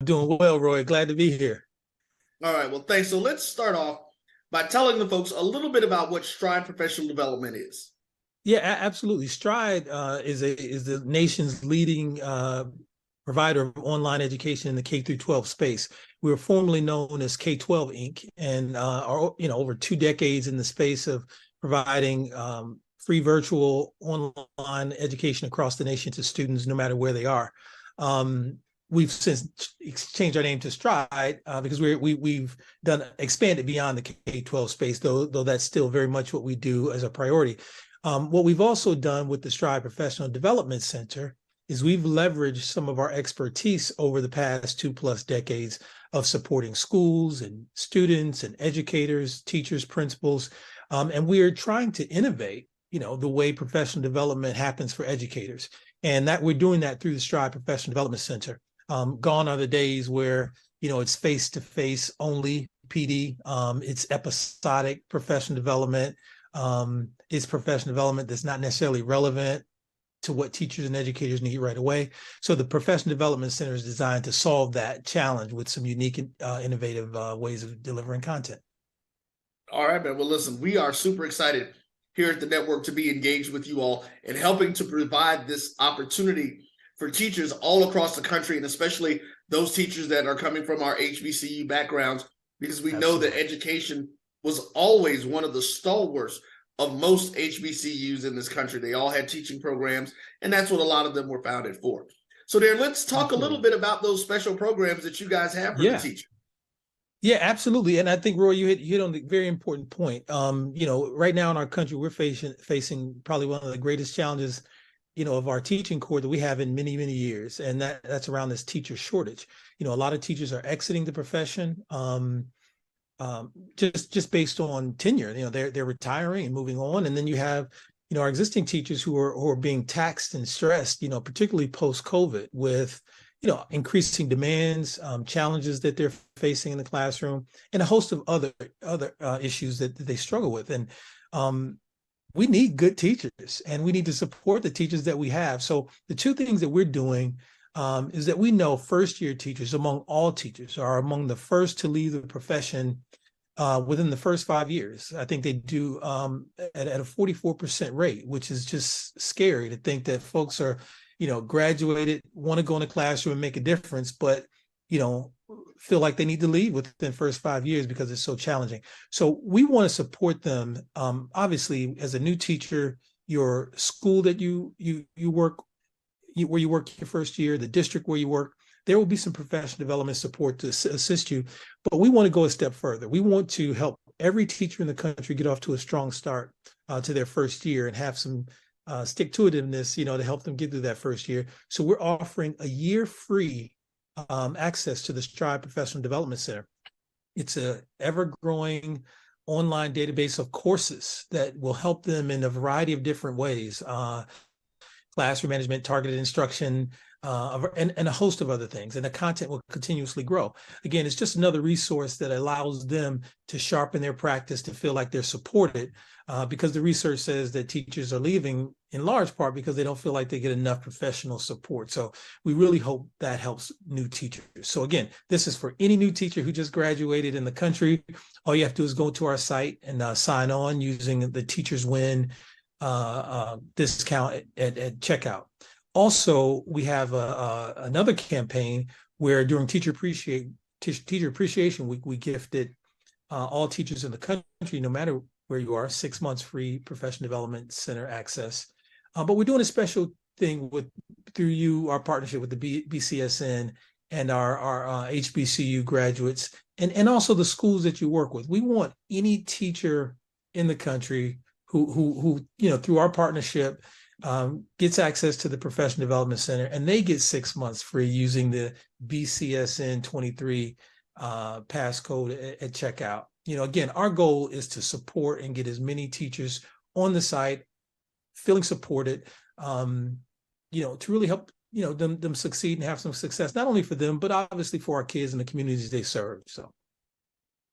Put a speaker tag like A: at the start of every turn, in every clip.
A: Doing well, Roy. Glad to be here.
B: All right, well, thanks. So let's start off by telling the folks a little bit about what Stride Professional Development is.
A: Yeah, absolutely. Stride is the nation's leading provider of online education in the K through 12 space. We were formerly known as K-12 Inc. and are over 2 decades in the space of providing free virtual online education across the nation to students, no matter where they are. We've since changed our name to Stride because we've done expanded beyond the K-12 space, though that's still very much what we do as a priority. What we've also done with the Stride Professional Development Center is we've leveraged some of our expertise over the past 2+ decades of supporting schools and students and educators, teachers, principals, and we are trying to innovate, the way professional development happens for educators, and that we're doing that through the Stride Professional Development Center. Gone are the days where it's face-to-face only PD. It's episodic professional development. It's professional development that's not necessarily relevant to what teachers and educators need right away. So the Professional Development Center is designed to solve that challenge with some unique and innovative ways of delivering content.
B: All right, man. Well, listen, we are super excited here at the network to be engaged with you all and helping to provide this opportunity for teachers all across the country, and especially those teachers that are coming from our HBCU backgrounds, because we know that education was always one of the stalwarts of most HBCUs in this country. They all had teaching programs, and that's what a lot of them were founded for. So Darren, let's talk a little bit about those special programs that you guys have for the teacher.
A: Yeah, absolutely. And I think, Roy, you hit on the very important point. Right now in our country, we're facing probably one of the greatest challenges, of our teaching corps that we have in many, many years. And that's around this teacher shortage. A lot of teachers are exiting the profession. Just based on tenure, they're retiring and moving on, and then you have, our existing teachers who are being taxed and stressed, particularly post-COVID, with increasing demands, challenges that they're facing in the classroom, and a host of other issues that they struggle with. And we need good teachers, and we need to support the teachers that we have. So the two things that we're doing is that we know first-year teachers, among all teachers, are among the first to leave the profession within the first 5 years. I think they do at a 44% rate, which is just scary to think that folks are, graduated, want to go in the classroom and make a difference, but, feel like they need to leave within the first 5 years because it's so challenging. So we want to support them. Obviously, as a new teacher, your school that you work, where you work your first year, the district where you work, there will be some professional development support to assist you. But we want to go a step further. We want to help every teacher in the country get off to a strong start to their first year and have some stick-to-itiveness, to help them get through that first year. So we're offering a year free access to the Stride Professional Development Center. It's a ever-growing online database of courses that will help them in a variety of different ways. Classroom management, targeted instruction, and a host of other things. And the content will continuously grow. Again, it's just another resource that allows them to sharpen their practice, to feel like they're supported, because the research says that teachers are leaving in large part because they don't feel like they get enough professional support. So we really hope that helps new teachers. So again, this is for any new teacher who just graduated in the country. All you have to do is go to our site and sign on using the Teachers Win discount at checkout. Also, we have another campaign where during Teacher Appreciation Week, we gifted all teachers in the country, no matter where you are, 6 months free Professional Development Center access. But we're doing a special thing through our partnership with the BCSN and our HBCU graduates, and also the schools that you work with. We want any teacher in the country who through our partnership gets access to the Professional Development Center, and they get 6 months free using the BCSN 23 passcode at checkout. Again, our goal is to support and get as many teachers on the site feeling supported, to really help them succeed and have some success, not only for them, but obviously for our kids and the communities they serve. So.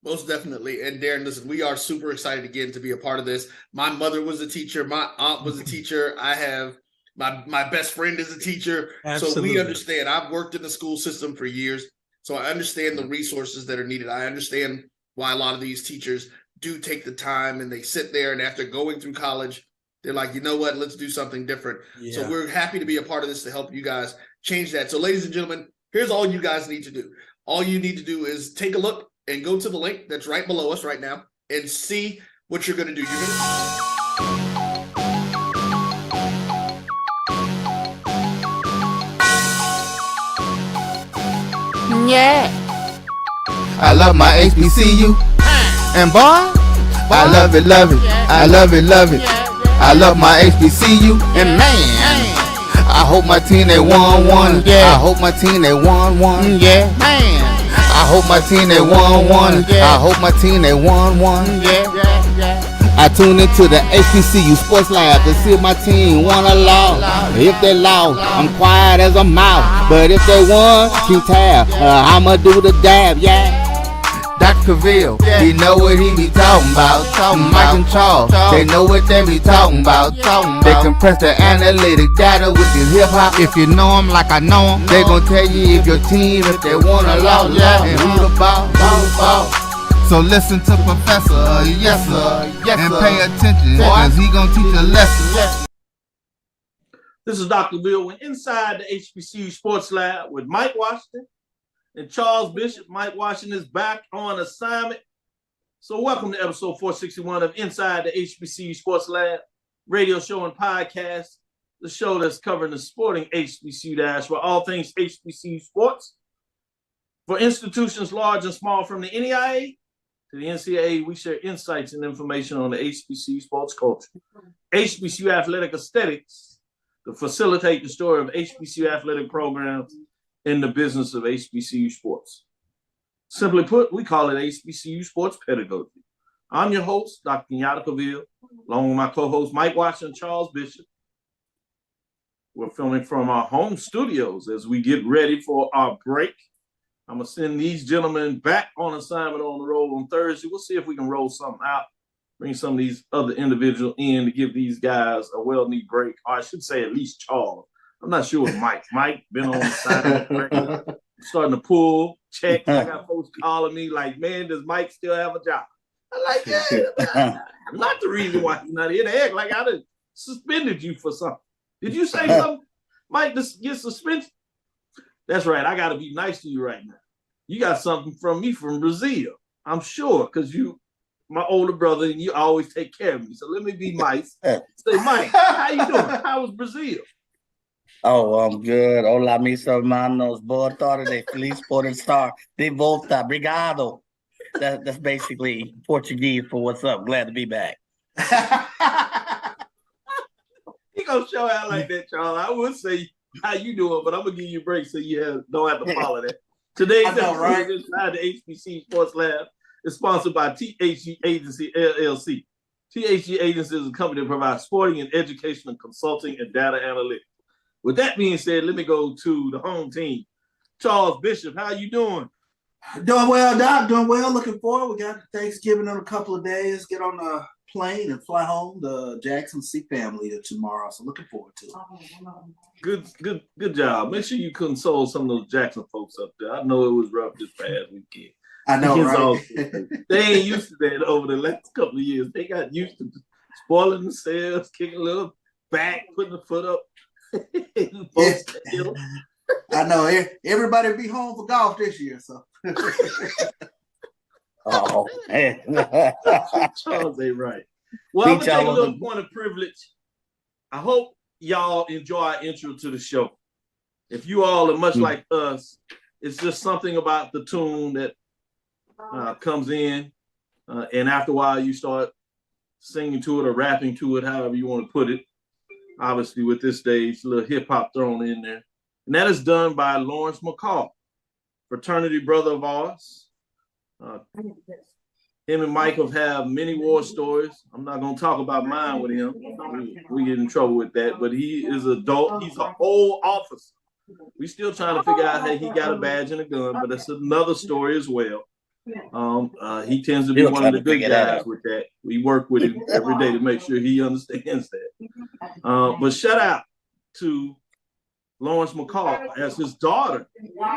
B: Most definitely. And Darren, listen, we are super excited again to be a part of this. My mother was a teacher. My aunt was a teacher. I have my best friend is a teacher. Absolutely. So we understand. I've worked in the school system for years. So I understand the resources that are needed. I understand why a lot of these teachers do take the time and they sit there, and after going through college, they're like, you know what, let's do something different. Yeah. So we're happy to be a part of this to help you guys change that. So ladies and gentlemen, here's all you guys need to do. All you need to do is take a look and go to the link that's right below us right now and see what you're going to do.
C: Yeah. I love my HBCU. And boy, I love it, love it. I love it, love it. I love my HBCU. And man, I hope my team they won one. Yeah. I hope my team they won one. Yeah. Man, I hope my team they won one. I hope my team they won one. Yeah. I tune into the HBCU Sports Lab to see if my team won or lost. If they lost, I'm quiet as a mouse. But if they won, keep tab. I'ma do the dab, yeah. Dr. Cavil, he know what he be talking about. Mike and Charles, they know what they be talking about. They compress the analytic data with this hip hop. If you know them like I know them, they gon' tell you if your team, if they won or lost, and who the ball. So listen to Professor, yes sir, and pay attention, cause he gon' teach a lesson.
D: This is Dr. Bill. We're inside the HBCU Sports Lab with Mike Washington and Charles Bishop. Mike Washington is back on assignment. So welcome to episode 461 of Inside the HBCU Sports Lab, radio show and podcast, the show that's covering the sporting HBCU dash for all things HBCU sports. For institutions large and small, from the NEIA to the NCAA, we share insights and information on the HBCU sports culture, HBCU athletic aesthetics, to facilitate the story of HBCU athletic programs in the business of HBCU sports. Simply put, we call it HBCU sports pedagogy. I'm your host, Dr. Kenyatta, along with my co-host, Mike Washington and Charles Bishop. We're filming from our home studios as we get ready for our break. I'm going to send these gentlemen back on assignment on the road on Thursday. We'll see if we can roll something out, bring some of these other individuals in to give these guys a well-needed break. Or I should say at least Charles. I'm not sure with Mike. Mike been on assignment, starting to pull checks. I got folks calling me like, man, does Mike still have a job? I'm like, yeah, not the reason why he's not here to act like I done suspended you for something. Did you say something, Mike, to get suspended? That's right. I got to be nice to you right now. You got something from me from Brazil, I'm sure, because you, my older brother, and you always take care of me. So let me be nice. Say, Mike, how you doing? How was Brazil?
E: Oh, I'm good. Olá, meus hermanos. Boa tarde. Feliz por estar de volta. Obrigado. That's basically Portuguese for what's up. Glad to be back.
D: He gonna show out like that, Charles. I would say how you doing, but I'm gonna give you a break so you don't have to follow that. Today's episode inside the HBC Sports Lab is sponsored by THG Agency LLC. THG Agency is a company that provides sporting and educational consulting and data analytics. With that being said, let me go to the home team. Charles Bishop, how you doing?
F: Doing well, Doc. Doing well. Looking forward. We got Thanksgiving in a couple of days. Get on the plane and fly home to Jackson see family tomorrow. So looking forward to it.
D: Good job. Make sure you console some of those Jackson folks up there. I know it was rough this past weekend.
F: I know, right?
D: They ain't used to that over the last couple of years. They got used to spoiling themselves, kicking a little back, putting the foot up.
F: I know. Everybody be home for golf this year, so.
E: Oh, man.
D: Charles ain't right. Well, I'm going to take a little point of privilege. I hope y'all enjoy our intro to the show. If you all are much like us, it's just something about the tune that comes in, and after a while you start singing to it or rapping to it, however you want to put it. Obviously, with this stage, a little hip-hop thrown in there. And that is done by Lawrence McCall, fraternity brother of ours. Him and Mike have many war stories. I'm not going to talk about mine with him. We get in trouble with that. But he is an adult. He's an old officer. We still trying to figure out how he got a badge and a gun, but that's another story as well. He tends to be one of the good guys with that. We work with him every day to make sure he understands that. But shout out to Lawrence McCall, as his daughter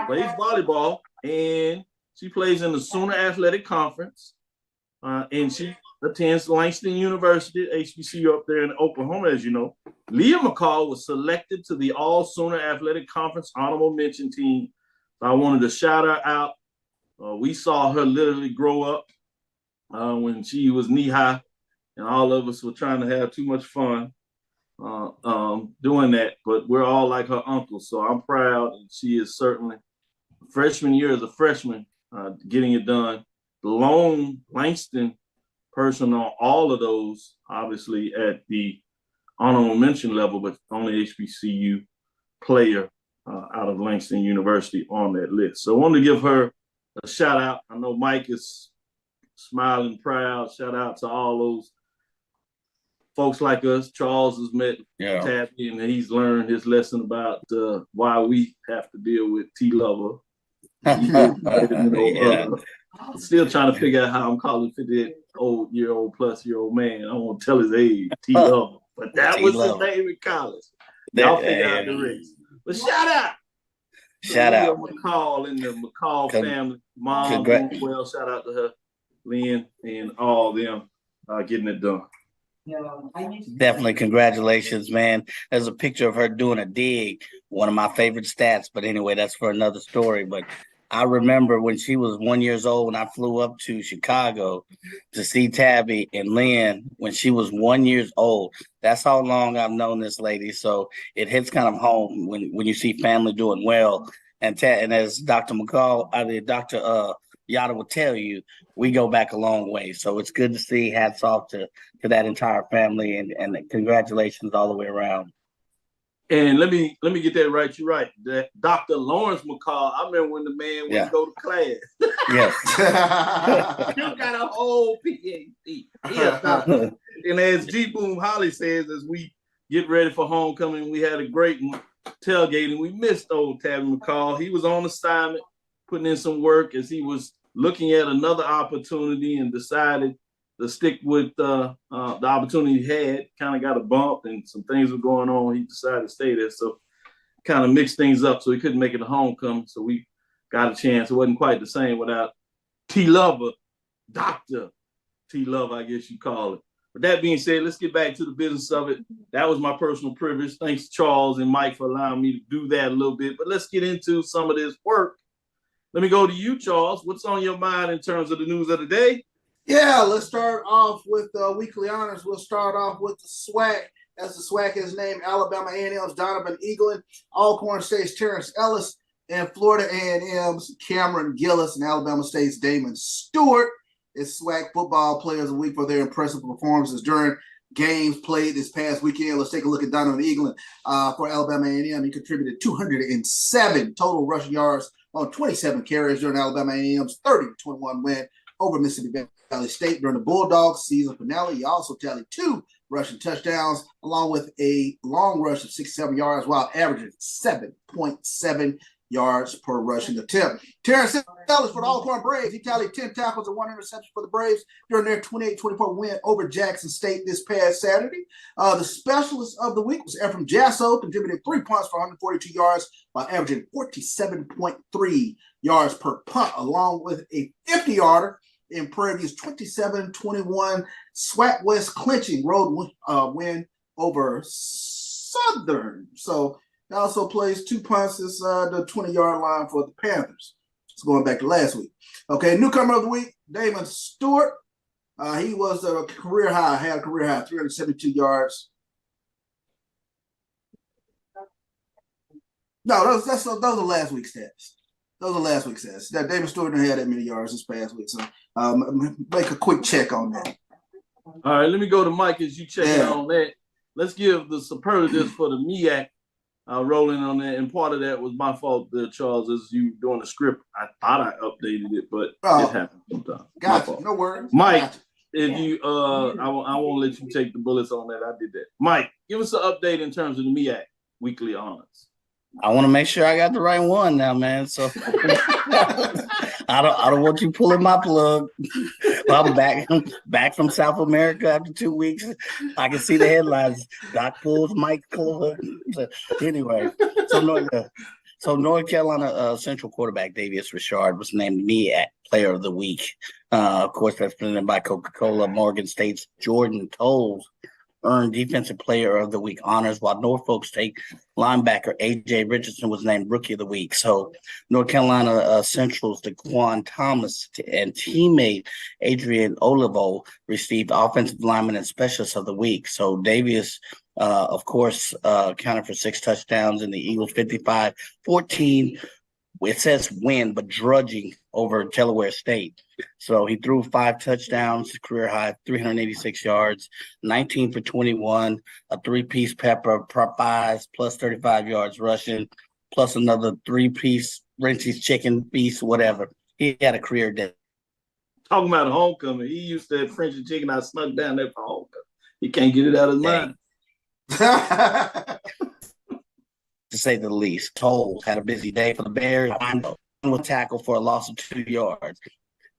D: plays volleyball, and she plays in the Sooner Athletic Conference, and she attends Langston University, HBCU up there in Oklahoma, as you know. Leah McCall was selected to the All Sooner Athletic Conference honorable mention team. So I wanted to shout her out. We saw her literally grow up when she was knee high, and all of us were trying to have too much fun doing that. But we're all like her uncle, so I'm proud. And she is certainly freshman year as a freshman, getting it done. The lone Langston person on all of those, obviously at the honorable mention level, but only HBCU player out of Langston University on that list. So I wanted to give her a shout out. I know Mike is smiling proud. Shout out to all those folks like us. Charles has met Tappy, and he's learned his lesson about why we have to deal with T-Lover. Still trying to figure out how I'm calling 58-year-old plus year old man. I won't tell his age, T-Lover, but that was his name in college. Y'all figure out the race. But shout out McCall and the McCall family. Mom doing well. Shout out to her, Lynn, and all them getting it done.
E: Definitely congratulations, man. There's a picture of her doing a dig, one of my favorite stats, but anyway, that's for another story. But I remember when she was 1 year old, and I flew up to Chicago to see Tabby and Lynn when she was 1 year old. That's how long I've known this lady. So it hits kind of home when you see family doing well. And as Dr. McCall, Dr. Yatta will tell you, we go back a long way. So it's good to see. Hats off to that entire family, and congratulations all the way around.
D: And let me get that right. You're right. That Dr. Lawrence McCall, I remember when the man went to go to class.
E: Yes.
D: You got a whole PhD. Yeah. And as G Boom Holly says, as we get ready for homecoming, we had a great tailgating. We missed old Tabby McCall. He was on assignment, putting in some work as he was looking at another opportunity and decided to stick with the opportunity he had. Kind of got a bump and some things were going on. He decided to stay there. So kind of mixed things up. So he couldn't make it to homecoming. So we got a chance. It wasn't quite the same without T-Lover, Dr. T-Lover, I guess you call it. But that being said, let's get back to the business of it. That was my personal privilege. Thanks to Charles and Mike for allowing me to do that a little bit. But let's get into some of this work. Let me go to you, Charles. What's on your mind in terms of the news of the day?
F: Yeah, let's start off with weekly honors. We'll start off with the SWAC. As the SWAC is named, Alabama A&M's Donovan Eaglin, Alcorn State's Terrence Ellis, and Florida A&M's Cameron Gillis, and Alabama State's Damon Stewart is SWAC Football Players of the Week for their impressive performances during games played this past weekend. Let's take a look at Donovan Eaglin for Alabama A&M. He contributed 207 total rushing yards on 27 carries during Alabama A&M's 30-21 win over Mississippi Valley State during the Bulldogs season finale. He also tallied 2 rushing touchdowns along with a long rush of 67 yards while averaging 7.7 yards per rushing attempt. Terrence Ellis for the Alcorn Braves. He tallied 10 tackles and 1 interception for the Braves during their 28-24 win over Jackson State this past Saturday. The specialist of the week was Ephraim Jasso, contributing 3 punts for 142 yards while averaging 47.3 yards per punt, along with a 50-yarder in Prairie View's 27-21 SWAC West clinching road win over Southern. So he also plays 2 punts. It's the 20-yard line for the Panthers. It's going back to last week. Okay, newcomer of the week, Damon Stewart. He was had a career high, 372 yards. No, those are last week's stats. Those are last week's stats. That Damon Stewart didn't have that many yards this past week. So make a quick check on that.
D: All right, let me go to Mike as you check on that. Let's give the superlatives for the MEAC rolling on that. And part of that was my fault, Charles, as you doing the script. I thought I updated it, but it happens sometimes.
F: Gotcha. No worries.
D: Mike, if you, I won't let you take the bullets on that. I did that. Mike, give us an update in terms of the MEAC weekly honors.
E: I want to make sure I got the right one now, man. So I don't want you pulling my plug. Well, I'm back from South America after 2 weeks. I can see the headlines. Doc pulls Mike Cole. Anyway, so North Carolina Central quarterback Davius Richard was named MEAC Player of the Week. Of course, that's presented by Coca-Cola. Morgan State's Jordan Tolles earned Defensive Player of the Week honors, while Norfolk State linebacker A.J. Richardson was named Rookie of the Week. So North Carolina Central's DeQuan Thomas and teammate Adrian Olivo received Offensive Lineman and Specialist of the Week. So Davius, of course, counted for 6 touchdowns in the Eagles' 55-14. It says win, but drudging over Delaware State. So he threw 5 touchdowns, career high, 386 yards, 19 for 21, a 3-piece pepper, pies, plus 35 yards rushing, plus another 3-piece Frenchie's chicken piece, whatever. He had a career day.
D: Talking about homecoming, he used that Frenchie chicken I snuck down there for homecoming. He can't get it out of his mind.
E: To say the least. Tolles had a busy day for the Bears. With tackle for a loss of 2 yards.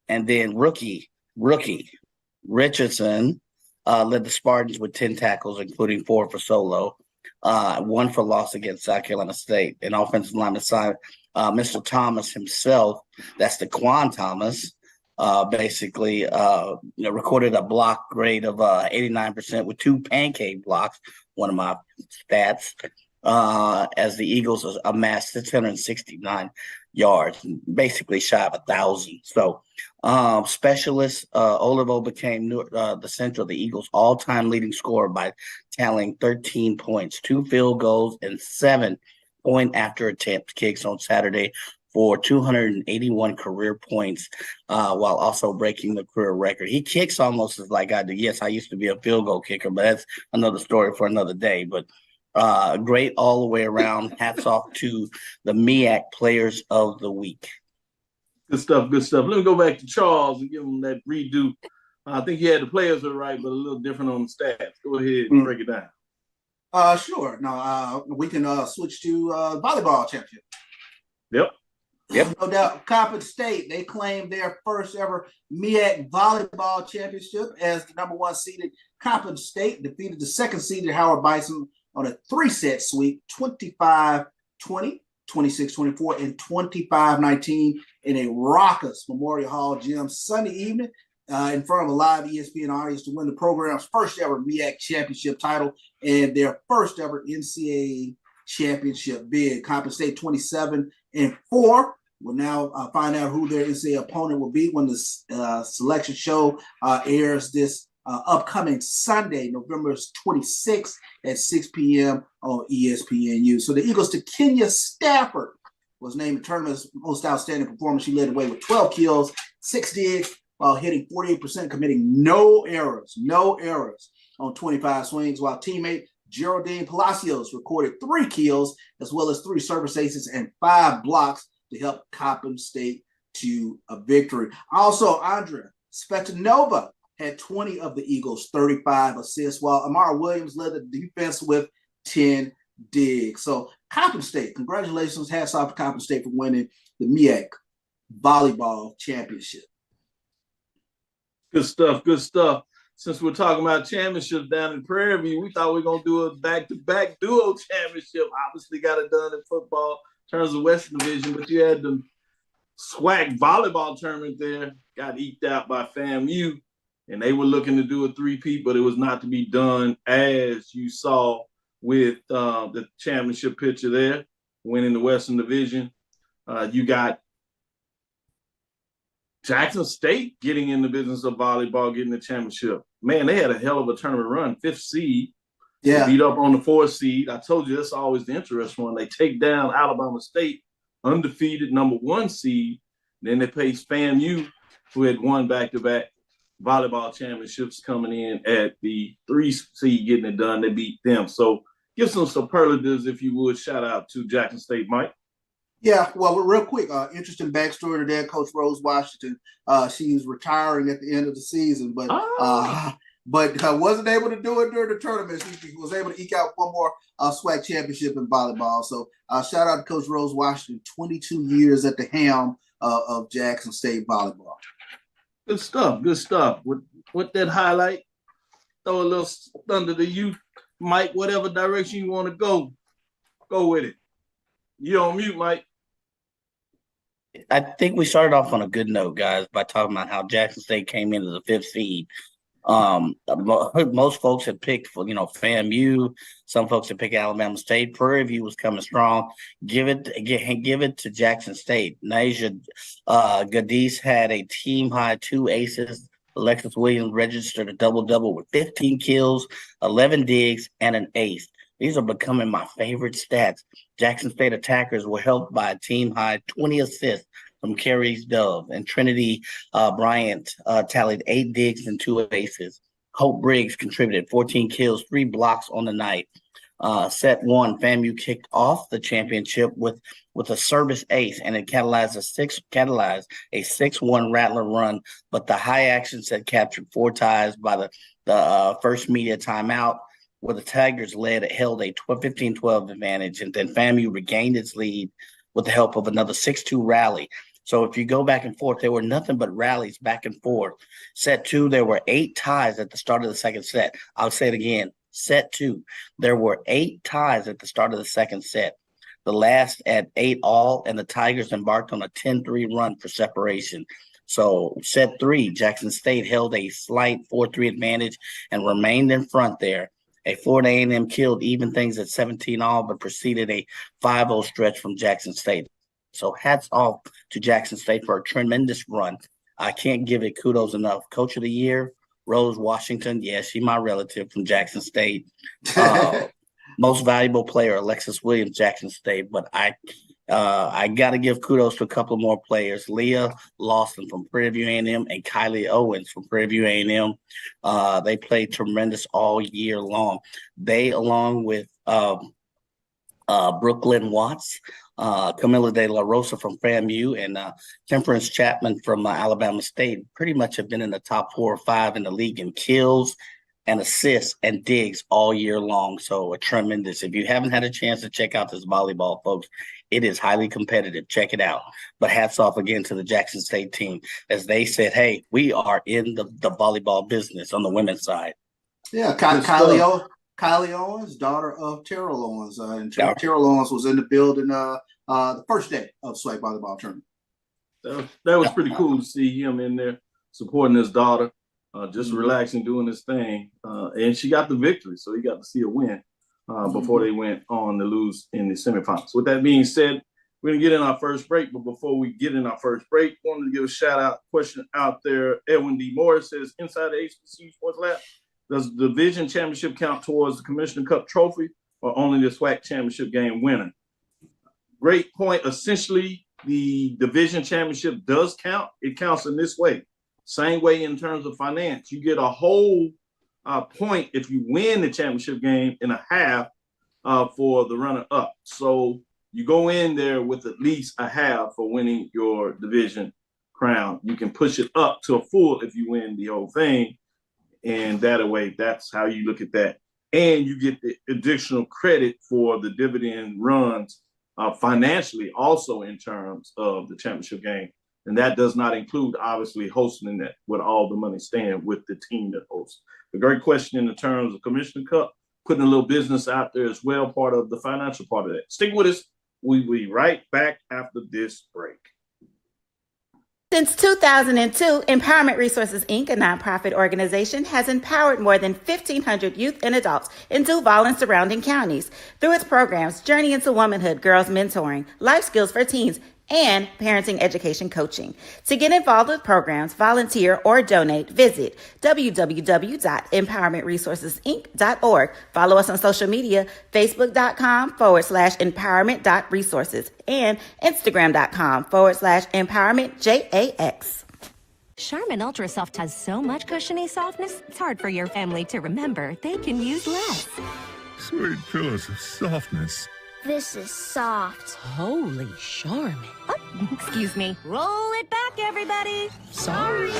E: And then rookie Richardson led the Spartans with 10 tackles, including 4 for solo, 1 for loss against South Carolina State. And offensive lineman side, Mr. Thomas himself, that's DeQuan Thomas, basically recorded a block grade of 89% with 2 pancake blocks, one of my stats, as the Eagles amassed 669 yards, basically shy of 1,000. So specialist Olivo became the center of the Eagles' all-time leading scorer by tallying 13 points, 2 field goals, and 7 point-after-attempt kicks on Saturday for 281 career points, while also breaking the career record. He kicks almost as like I do. Yes, I used to be a field goal kicker, but that's another story for another day. But great all the way around. Hats off to the MEAC Players of the Week.
D: Good stuff, good stuff. Let me go back to Charles and give him that redo. I think he had the players are right, but a little different on the stats. Go ahead and break it down.
F: Sure. Now we can switch to volleyball championship.
D: Yep.
F: No doubt. Coppin State, they claimed their first ever MEAC volleyball championship as the number 1 seeded. Coppin State defeated the 2nd seeded Howard Bison on a 3-set sweep, 25-20, 26-24, and 25-19 in a raucous Memorial Hall gym Sunday evening in front of a live ESPN audience to win the program's first ever MEAC championship title and their first ever NCAA championship bid. Coppin State 27-4 will now find out who their NCAA opponent will be when the selection show airs this upcoming Sunday, November 26th at 6 p.m. on ESPNU. So the Eagles to Kenya Stafford was named the tournament's most outstanding performer. She led the way with 12 kills, 6 digs, while hitting 48%, committing no errors on 25 swings, while teammate Geraldine Palacios recorded 3 kills, as well as 3 service aces and 5 blocks to help Coppin State to a victory. Also, Andrea Spetanova had 20 of the Eagles' 35 assists, while Amara Williams led the defense with 10 digs. So Coppin State, congratulations. Hats off to Coppin State for winning the MEAC volleyball championship.
D: Good stuff, good stuff. Since we're talking about championships down in Prairie View, we thought we were going to do a back-to-back duo championship. Obviously got it done in football in terms of Western Division, but you had the SWAC volleyball tournament there, got eked out by FAMU. And they were looking to do a 3-peat, but it was not to be done, as you saw with the championship picture there, winning the Western Division. You got Jackson State getting in the business of volleyball, getting the championship. Man, they had a hell of a tournament run, 5th seed. Yeah. Beat up on the 4th seed. I told you that's always the interesting one. They take down Alabama State, undefeated number 1 seed. Then they faced FAMU, who had won back-to-back volleyball championships, coming in at the 3 seed, getting it done. They beat them. So give some superlatives, if you would. Shout out to Jackson State, Mike.
F: Yeah, well, real quick, interesting backstory to that. Coach Rose Washington, she was retiring at the end of the season, but wasn't able to do it during the tournament. She was able to eke out one more SWAC championship in volleyball. So shout out to Coach Rose Washington, 22 years at the helm of Jackson State volleyball.
D: Good stuff. Good stuff. With that highlight, throw a little thunder to you, Mike. Whatever direction you want to go with it. You on mute, Mike.
E: I think we started off on a good note, guys, by talking about how Jackson State came in as a 5th seed. Most folks had picked for FAMU. Some folks had picked Alabama State. Prairie View was coming strong. Give it to Jackson State. Naja Gadis had a team high 2 aces. Alexis Williams registered a double-double with 15 kills, 11 digs, and an ace. These are becoming my favorite stats. Jackson State attackers were helped by a team high 20 assists from Carrie's Dove, and Trinity Bryant tallied 8 digs and 2 aces. Hope Briggs contributed 14 kills, 3 blocks on the night. Set 1, FAMU kicked off the championship with a service ace, and it catalyzed a 6-1 Rattler run. But the high action set captured 4 ties by the first media timeout, where the Tigers held a 15-12 advantage, and then FAMU regained its lead with the help of another 6-2 rally. So if you go back and forth, there were nothing but rallies back and forth. Set 2, there were 8 ties at the start of the second set. I'll say it again. Set 2, there were 8 ties at the start of the second set. The last at 8 all, and the Tigers embarked on a 10-3 run for separation. So set 3, Jackson State held a slight 4-3 advantage and remained in front there. A Florida A&M killed even things at 17 all, but preceded a 5-0 stretch from Jackson State. So hats off to Jackson State for a tremendous run. I can't give it kudos enough. Coach of the Year, Rose Washington. Yeah, she's my relative from Jackson State. Most valuable player, Alexis Williams, Jackson State. But I got to give kudos to a couple more players. Leah Lawson from Prairie View A&M and Kylie Owens from Prairie View A&M. They played tremendous all year long. They, along with Brooklyn Watts, Camila De La Rosa from FAMU, and Temperance Chapman from Alabama State, pretty much have been in the top 4 or 5 in the league in kills and assists and digs all year long. So a tremendous. If you haven't had a chance to check out this volleyball, folks, it is highly competitive. Check it out. But hats off again to the Jackson State team, as they said, hey, we are in the volleyball business on the women's side.
F: Yeah, Kylie Owens, daughter of Terrell Owens. And Terrell Owens was in the building the first day of SWAC volleyball tournament.
D: That was pretty cool to see him in there supporting his daughter, just relaxing, doing his thing. And she got the victory, so he got to see a win before they went on to lose in the semifinals. With that being said, we're going to get in our first break. But before we get in our first break, I wanted to give a shout-out question out there. Edwin D. Morris says, inside the HBCU Sports Lab, does the division championship count towards the Commissioner Cup trophy or only the SWAC championship game winner? Great point. Essentially, the division championship does count. It counts in this way. Same way in terms of finance. You get a whole point if you win the championship game in a half for the runner-up. So you go in there with at least a half for winning your division crown. You can push it up to a full if you win the whole thing. And that way, that's how you look at that. And you get the additional credit for the dividend runs financially also in terms of the championship game. And that does not include, obviously, hosting that with all the money staying with the team that hosts. A great question in the terms of Commissioner Cup, putting a little business out there as well, part of the financial part of that. Stick with us. We'll be right back after this break.
G: Since 2002, Empowerment Resources, Inc., a nonprofit organization, has empowered more than 1,500 youth and adults in Duval and surrounding counties through its programs Journey into Womanhood, Girls Mentoring, Life Skills for Teens, and parenting education coaching. To get involved with programs, volunteer, or donate, visit www.empowermentresourcesinc.org. Follow us on social media, facebook.com/empowerment.resources and instagram.com/empowermentJAX.
H: Charmin Ultra Soft has so much cushiony softness, it's hard for your family to remember. They can use less.
I: Sweet pillows of softness.
J: This is soft.
H: Holy Charmin. Oh, excuse me. Roll it back, everybody. Sorry.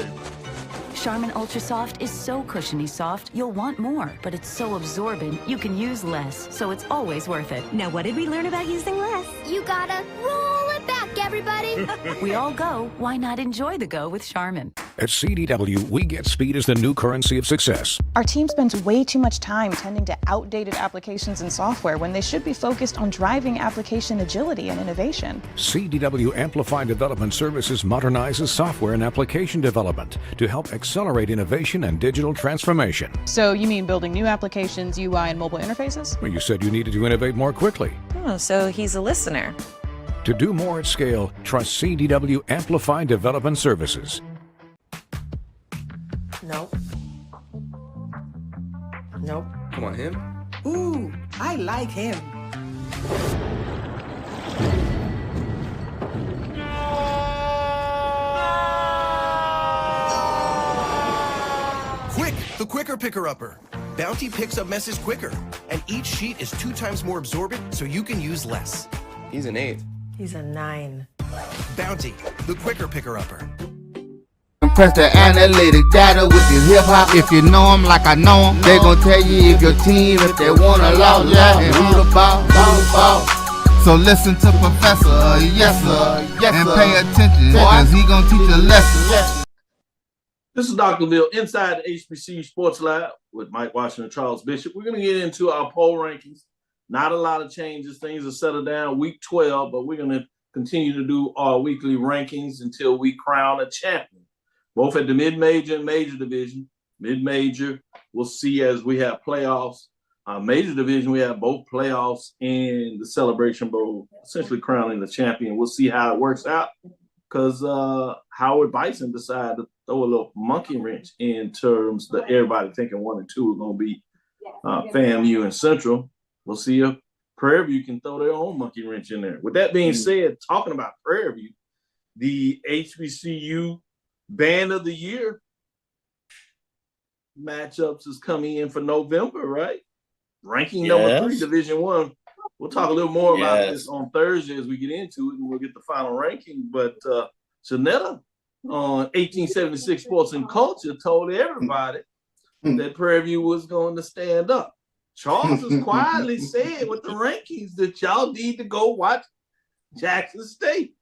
K: Charmin Ultra Soft is so cushiony soft, you'll want more. But it's so absorbent, you can use less. So it's always worth it.
H: Now, what did we learn about using less?
J: You gotta roll it back, everybody.
K: We all go. Why not enjoy the go with Charmin?
L: At CDW, we get speed as the new currency of success.
M: Our team spends way too much time tending to outdated applications and software when they should be focused on driving application agility and innovation.
L: CDW Amplified Development Services modernizes software and application development to help accelerate innovation and digital transformation.
M: So you mean building new applications, UI, and mobile interfaces?
L: Well, you said you needed to innovate more quickly.
N: Oh, so he's a listener.
L: To do more at scale, trust CDW Amplified Development Services.
O: Nope. Nope.
P: Come on, him?
O: Ooh, I like him.
Q: Quick, the quicker picker-upper. Bounty picks up messes quicker, and each sheet is 2 times more absorbent, so you can use less.
P: He's an 8.
O: He's a 9.
Q: Bounty, the quicker picker-upper.
C: Press the analytic data with your hip hop. If you know them like I know them, they gon' tell you if your team, if they wanna lose, and who the ball. So listen to Professor, yes sir, and pay attention, cause he gon' teach a lesson.
D: This is Dr. Bill inside the HBCU Sports Lab with Mike Washington and Charles Bishop. We're gonna get into our poll rankings. Not a lot of changes. Things are settled down week 12, but we're gonna continue to do our weekly rankings until we crown a champion. Both at the mid-major and major division. Mid-major, we'll see as we have playoffs. Major division, we have both playoffs and the Celebration Bowl, essentially crowning the champion. We'll see how it works out because Howard Bison decided to throw a little monkey wrench in terms that everybody thinking 1 and 2 are going to be FAMU and Central. We'll see if Prairie View can throw their own monkey wrench in there. With that being said, talking about Prairie View, the HBCU Band of the Year matchups is coming in for November, right? Ranking number 3, Division I. We'll talk a little more about this on Thursday as we get into it, and we'll get the final ranking. But Kenyatta on 1876 Sports and Culture told everybody that Prairie View was going to stand up. Charles has quietly said with the rankings that y'all need to go watch Jackson State.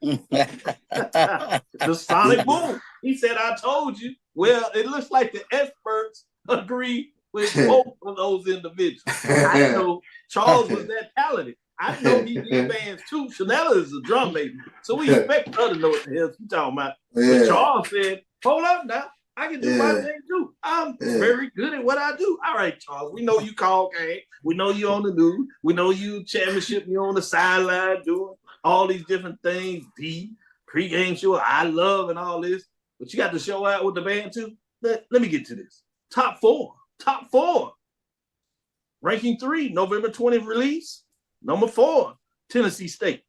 D: The Sonic Boom. He said, I told you. Well, it looks like the experts agree with both of those individuals. I know Charles was that talented. I know he did bands too. Chanela is a drum major, so we expect her to know what the hell she's talking about. But Charles said, hold up now. I can do my thing too. I'm very good at what I do. All right, Charles, we know you call game. We know you on the news. We know you championship. You on the sideline doing all these different things. The pregame show, I love and all this. But you got to show out with the band too. Let me get to this. Top four. Ranking 3, November 20th release. Number 4, Tennessee State.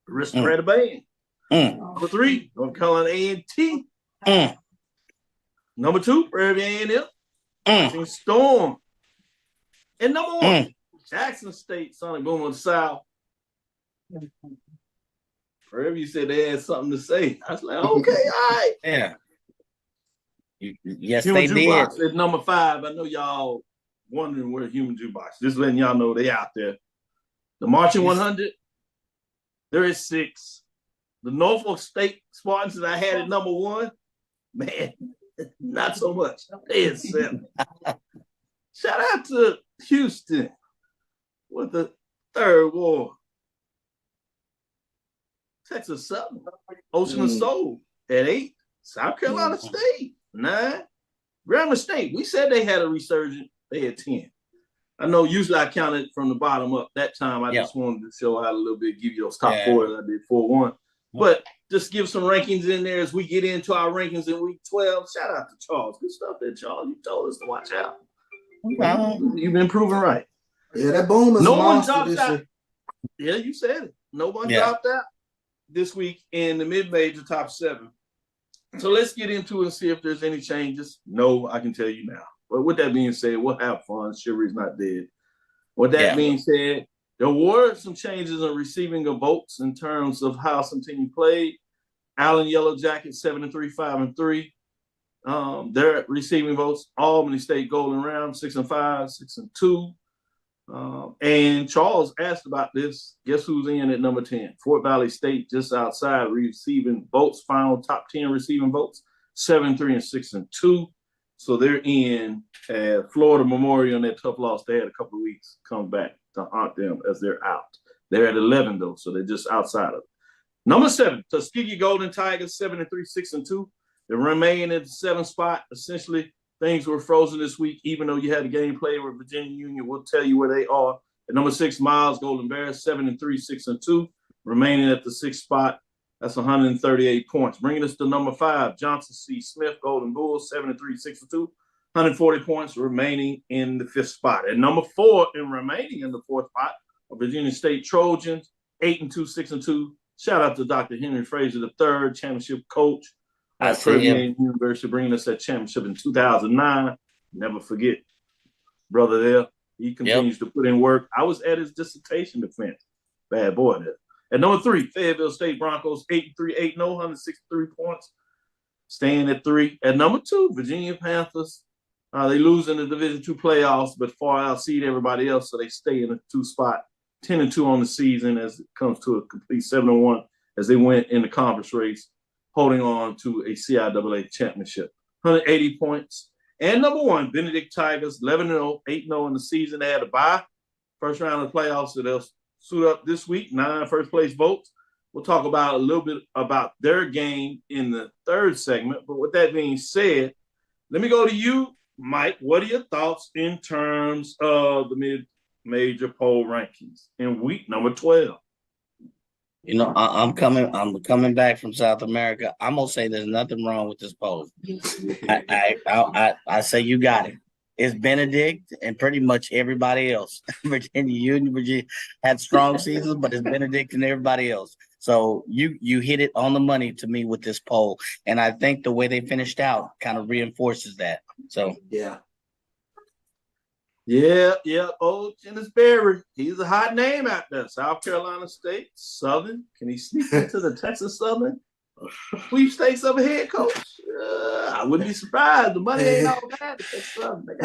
D: Aristocrat Band. Number 3, North Carolina A&T. Number 2, Prairie View A&M. Storm. And number 1, Jackson State, Sonic Boom of the South. Prairie View said they had something to say. I was like, okay, all right.
E: Yeah. Yes,
D: Human
E: they
D: Jukebox
E: did.
D: at number 5. I know y'all wondering where Human Jukebox. Just letting y'all know they out there. The Marching 100, there is 6. The Norfolk State Spartans that I had at number 1, man, not so much. They is 7. Shout out to Houston with the 3rd war. Texas Southern, Ocean of Soul at 8. South Carolina State, 9. Grambling State, we said they had a resurgence. They had 10. I know usually I counted from the bottom up. That time I just wanted to show out a little bit, give you those top 4 as I did 4-1. But just give some rankings in there as we get into our rankings in week 12. Shout out to Charles. Good stuff there, Charles. You told us to watch out. You've been proven right.
F: Yeah, that boom is
D: no
F: a
D: one
F: monster
D: dropped
F: this
D: out.
F: year.
D: Yeah, you said it. No one dropped out this week in the mid-major top 7. So let's get into it and see if there's any changes. No, I can tell you now. But with that being said, we'll have fun. Chivalry's not dead. With that being said, there were some changes in receiving of votes in terms of how some team played. Allen Yellow Jackets 7-3, 5-3. They're receiving votes. Albany State Golden Ram 6-5, 6-2. And Charles asked about this. Guess who's in at number 10? Fort Valley State, just outside, receiving votes. Final top 10 receiving votes. 7-3 and 6-2. So they're in Florida Memorial in that tough loss. They had a couple of weeks come back to haunt them as they're out. They're at 11 though, so they're just outside of it. Number 7, Tuskegee Golden Tigers, 7-3, 6-2. They remain at the 7th spot. Essentially, things were frozen this week, even though you had a game played with Virginia Union. We'll tell you where they are. At number 6, Miles Golden Bears, 7-3, 6-2, remaining at the 6th spot. That's 138 points. Bringing us to number 5, Johnson C. Smith Golden Bulls, 7-3, 6-2, 140 points, remaining in the 5th spot. At number 4, and remaining in the 4th spot, Virginia State Trojans, 8-2, 6-2. Shout out to Dr. Henry Frazier III, championship coach at Prairie University, bringing us that championship in 2009. Never forget, brother there. He continues to put in work. I was at his dissertation defense. Bad boy there. At number 3, Fayetteville State Broncos, 8-3, 8-0, 163 points, staying at 3. At number 2, Virginia Panthers. They lose in the Division II playoffs, but far outseed everybody else, so they stay in the 2 spot. 10-2 on the season as it comes to a complete 7-1 as they went in the conference race, holding on to a CIAA championship. 180 points. And number 1, Benedict Tigers, 11-0, 8-0 in the season. They had a bye. First round of the playoffs, so they'll suit up this week, 9 first-place votes. We'll talk about a little bit about their game in the 3rd segment. But with that being said, let me go to you, Mike. What are your thoughts in terms of the mid-major poll rankings in week number 12?
E: You know, I'm coming back from South America. I'm gonna say there's nothing wrong with this poll. I say you got it. It's Benedict and pretty much everybody else. Virginia Union, Virginia had strong seasons, but it's Benedict and everybody else. So you hit it on the money to me with this poll, and I think the way they finished out kind of reinforces that. So
D: yeah. Old Dennis Berry. He's a hot name out there. South Carolina State, Southern. Can he sneak into the Texas Southern sweepstakes of a head coach? I wouldn't be surprised. The money ain't all bad.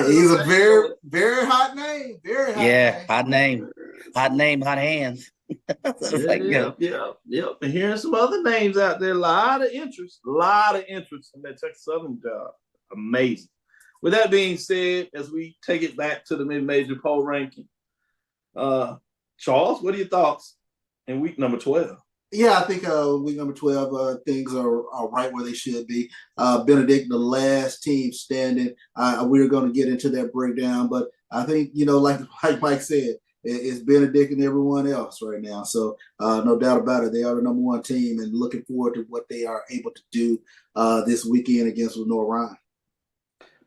F: He's a very, very hot name. Very hot name.
E: Hot name. Hot name, hot hands.
D: Yep. And hearing some other names out there. A lot of interest in that Texas Southern job. Amazing. With that being said, as we take it back to the mid-major poll ranking, Charles, what are your thoughts in week number 12?
F: Yeah, I think week number 12, things are right where they should be. Benedict, the last team standing. We're going to get into that breakdown, but I think, like Mike said, it's Benedict and everyone else right now. So no doubt about it, they are the number 1 team, and looking forward to what they are able to do this weekend against Lenore Ryan.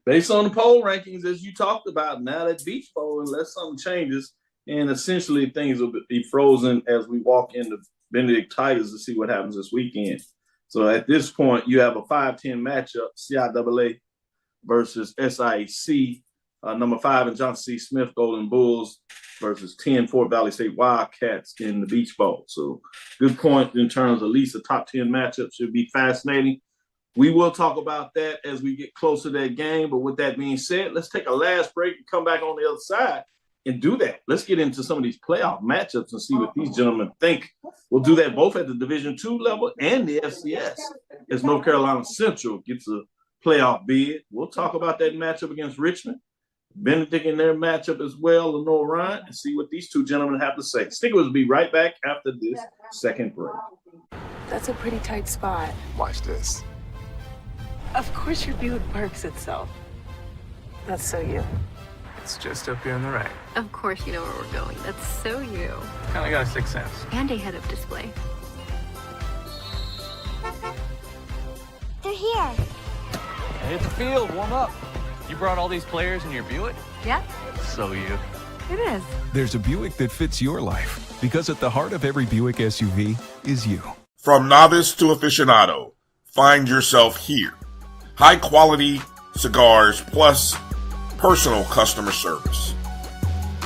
D: Based on the poll rankings, as you talked about, now that beach poll, unless something changes, and essentially things will be frozen as we walk into Benedict Tigers to see what happens this weekend. So at this point, you have a 5-10 matchup, CIAA versus SIAC, number 5 and Johnson C. Smith Golden Bulls versus 10 Fort Valley State Wildcats in the beach bowl. So good point in terms of at least a top 10 matchup. Should be fascinating. We will talk about that as we get closer to that game. But with that being said, let's take a last break and come back on the other side and do that. Let's get into some of these playoff matchups and see what these gentlemen think. We'll do that both at the Division II level and the FCS as North Carolina Central gets a playoff bid. We'll talk about that matchup against Richmond, Benedict in their matchup as well, Lenore Ryan, and see what these two gentlemen have to say. Stick with us. We'll be right back after this second break.
P: That's a pretty tight spot.
I: Watch this.
P: Of course your Buick parks itself. That's so you.
I: It's just up here on the right.
R: Of course you know where we're going. That's so you.
I: Kind of got a 6th sense.
R: And a head-up display.
J: They're here.
S: Hit the field, warm up. You brought all these players in your Buick?
R: Yeah.
S: So you.
R: It is.
T: There's a Buick that fits your life, because at the heart of every Buick SUV is you.
U: From novice to aficionado, find yourself here. High quality cigars plus personal customer service.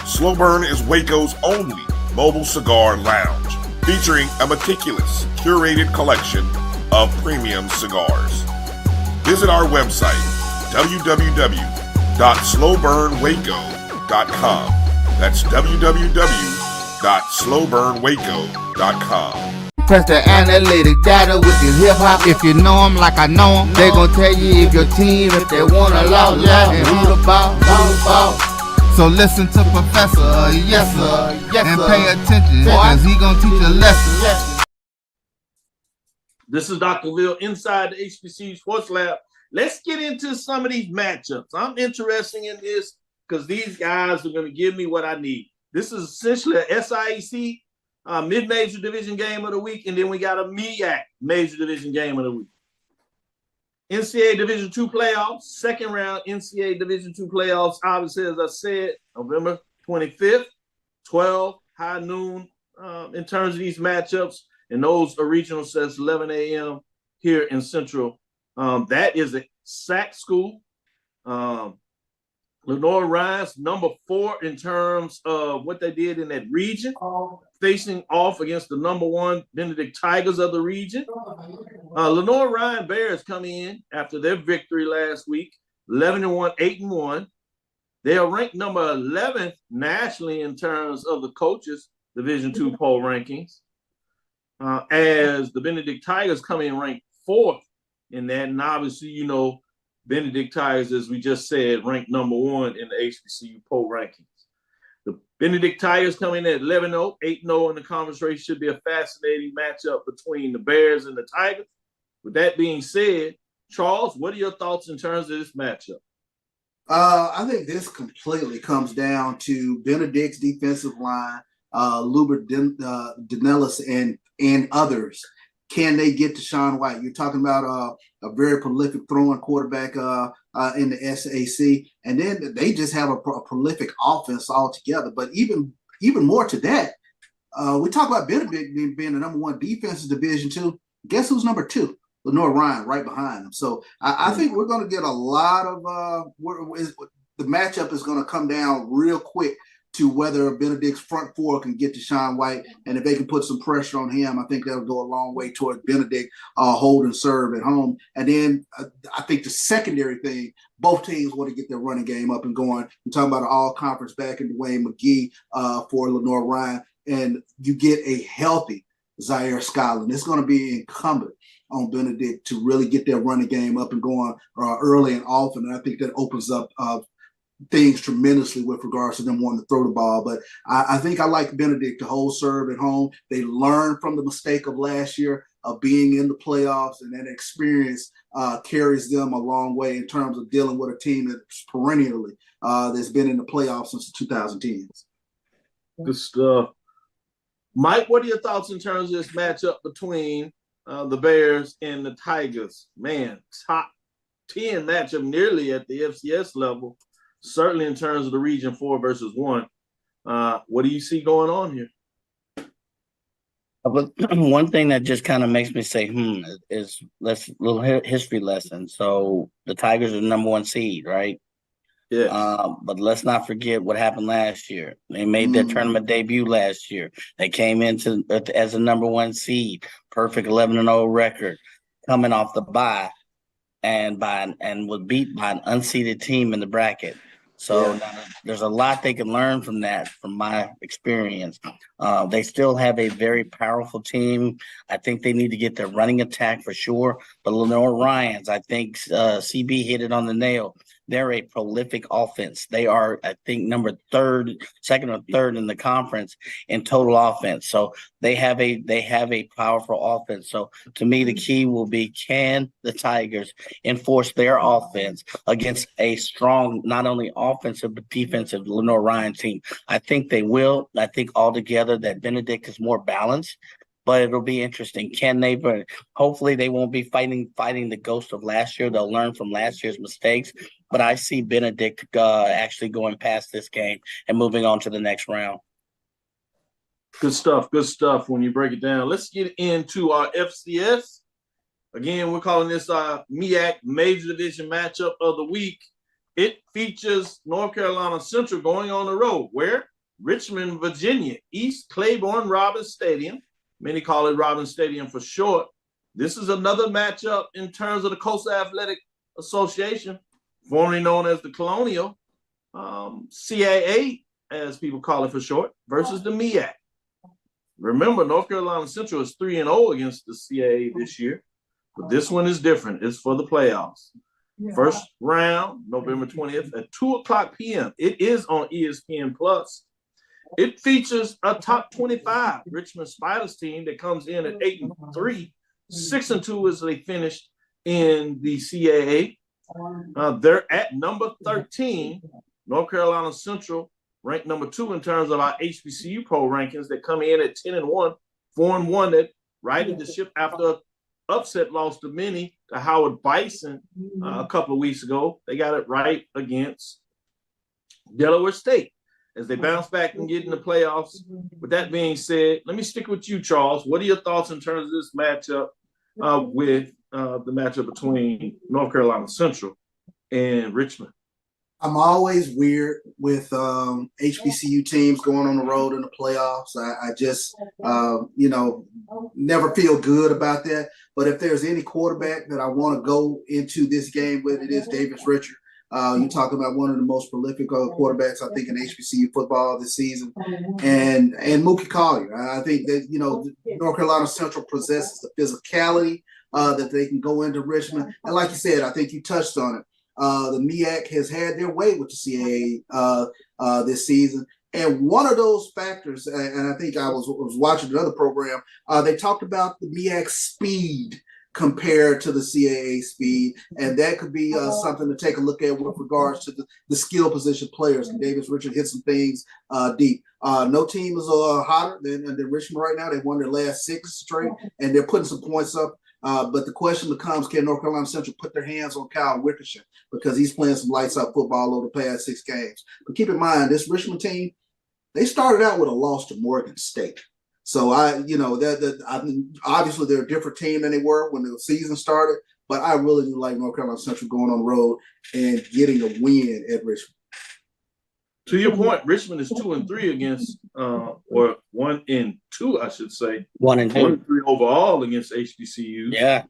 U: Slow Burn is Waco's only mobile cigar lounge, featuring a meticulous, curated collection of premium cigars. Visit our website, www.slowburnwaco.com. That's www.slowburnwaco.com.
C: Press the analytic data with your hip hop. If you know them like I know them, they gon' tell you if your team, if they wanna law, and who the ball, So listen to Professor, yes sir, and pay attention, cause he gon' teach a lesson.
D: This is Dr. Cavil inside the HBCU Sports Lab. Let's get into some of these matchups. I'm interested in this because these guys are going to give me what I need. This is essentially a SIAC mid-major division game of the week, and then we got a MEAC major division game of the week. NCAA Division II playoffs, second round NCAA Division II playoffs, obviously, as I said, November 25th, 12, high noon in terms of these matchups. And those are regional sets, 11 a.m. here in Central. That is a SAC school. Lenore Ryan's number 4 in terms of what they did in that region, facing off against the number 1 Benedict Tigers of the region. Lenore Ryan Bears come in after their victory last week, 11-1, 8-1. They are ranked number 11th nationally in terms of the coaches' Division II poll rankings. As the Benedict Tigers come in ranked 4th in that. And obviously, you know, Benedict Tigers, as we just said, ranked number 1 in the HBCU poll rankings. The Benedict Tigers come in at 11-0, 8-0 in the conference race. Should be a fascinating matchup between the Bears and the Tigers. With that being said, Charles, what are your thoughts in terms of this matchup?
F: I think this completely comes down to Benedict's defensive line, Lubert Danellis and others. Can they get to Sean White? You're talking about a very prolific throwing quarterback in the SAC, and then they just have a prolific offense altogether. But even more to that, we talk about Benedict being the number 1 defensive Division II. Guess who's number 2? Lenore Ryan, right behind them. So I think we're going to get a lot of the matchup is going to come down real quick to whether Benedict's front 4 can get to Sean White. And if they can put some pressure on him, I think that'll go a long way toward Benedict hold and serve at home. And then I think the secondary thing, both teams want to get their running game up and going. We're talking about an all-conference back in Dwayne McGee for Lenore Ryan. And you get a healthy Zaire Scotland. It's going to be incumbent on Benedict to really get their running game up and going early and often. And I think that opens up things tremendously with regards to them wanting to throw the ball. But I think I like Benedict to hold serve at home. They learned from the mistake of last year of being in the playoffs, and that experience carries them a long way in terms of dealing with a team that's perennially that's been in the playoffs since the 2010s.
D: Good stuff. Mike, what are your thoughts in terms of this matchup between the Bears and the Tigers? Man, top 10 matchup nearly at the FCS level. Certainly in terms of the Region 4 versus 1. What do you see going on here?
E: But one thing that just kind of makes me say, is let's little history lesson. So the Tigers are the number 1 seed, right?
D: Yeah.
E: But let's not forget what happened last year. They made their tournament debut last year. They came into as a number 1 seed, perfect 11-0 record, coming off the bye, and was beat by an unseeded team in the bracket. So there's a lot they can learn from that, from my experience. They still have a very powerful team. I think they need to get their running attack for sure. But Lenore Ryans, I think CB hit it on the nail. They're a prolific offense. They are, I think, second or third in the conference in total offense. So they have a powerful offense. So to me, the key will be, can the Tigers enforce their offense against a strong, not only offensive but defensive Lenore Ryan team? I think they will. I think altogether that Benedict is more balanced. But it'll be interesting. Can they? But hopefully they won't be fighting the ghost of last year. They'll learn from last year's mistakes. But I see Benedict actually going past this game and moving on to the next round.
D: Good stuff. Good stuff when you break it down. Let's get into our FCS. Again, we're calling this our MEAC Major Division matchup of the week. It features North Carolina Central going on the road. Where? Richmond, Virginia, East Claiborne Robins Stadium. Many call it Robins Stadium for short. This is another matchup in terms of the Coastal Athletic Association, formerly known as the Colonial, CAA, as people call it for short, versus the MEAC. Remember, North Carolina Central is 3-0 against the CAA this year, but this one is different. It's for the playoffs. First round, November 20th at 2:00 p.m. It is on ESPN Plus. It features a top 25 Richmond Spiders team that comes in at 8-3, 6-2 as they finished in the CAA. They're at number 13. North Carolina Central ranked number 2 in terms of our HBCU poll rankings. That come in at 10-1, 4-1. That righted the ship after upset loss to Howard Bison a couple of weeks ago. They got it right against Delaware State as they bounce back and get in the playoffs. With that being said, let me stick with you, Charles. What are your thoughts in terms of this matchup with the matchup between North Carolina Central and Richmond?
F: I'm always weird with HBCU teams going on the road in the playoffs. I just, never feel good about that. But if there's any quarterback that I want to go into this game with, it is Davis Richard. You're talking about one of the most prolific quarterbacks, I think, in HBCU football this season, and Mookie Collier. I think that North Carolina Central possesses the physicality that they can go into Richmond. And like you said, I think you touched on it. The MEAC has had their way with the CAA this season. And one of those factors, and I think I was watching another program, they talked about the MEAC speed compared to the CAA speed, and that could be something to take a look at with regards to the skill position players. And Davis Richard hit some things deep. No team is hotter than Richmond right now. They won their last 6 straight, and they're putting some points up. But the question becomes, can North Carolina Central put their hands on Kyle Wickersham, because he's playing some lights-out football over the past 6 games. But keep in mind, this Richmond team, they started out with a loss to Morgan State. So obviously they're a different team than they were when the season started. But I really do like North Carolina Central going on the road and getting a win at Richmond.
D: To your point, Richmond is 2-3 against, or 1-2, I should say.
E: 1-2.
D: 1-3 overall against HBCUs.
E: Yeah.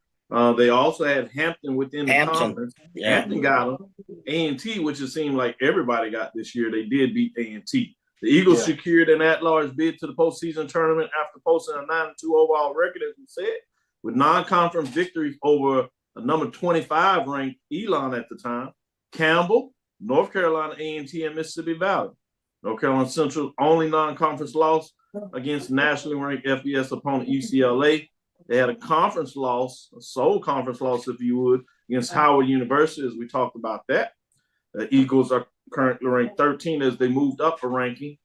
D: They also had Hampton within the conference.
E: Yeah.
D: Hampton got them. A&T, which it seemed like everybody got this year, they did beat A&T. The Eagles secured an at-large bid to the postseason tournament after posting a 9-2 overall record, as we said, with non-conference victories over a number 25 ranked Elon at the time, Campbell, North Carolina A&T, and Mississippi Valley. North Carolina Central's only non-conference loss against nationally ranked FBS opponent UCLA. They had a conference loss, a sole conference loss, if you would, against Howard University, as we talked about that. The Eagles are currently ranked 13 as they moved up a ranking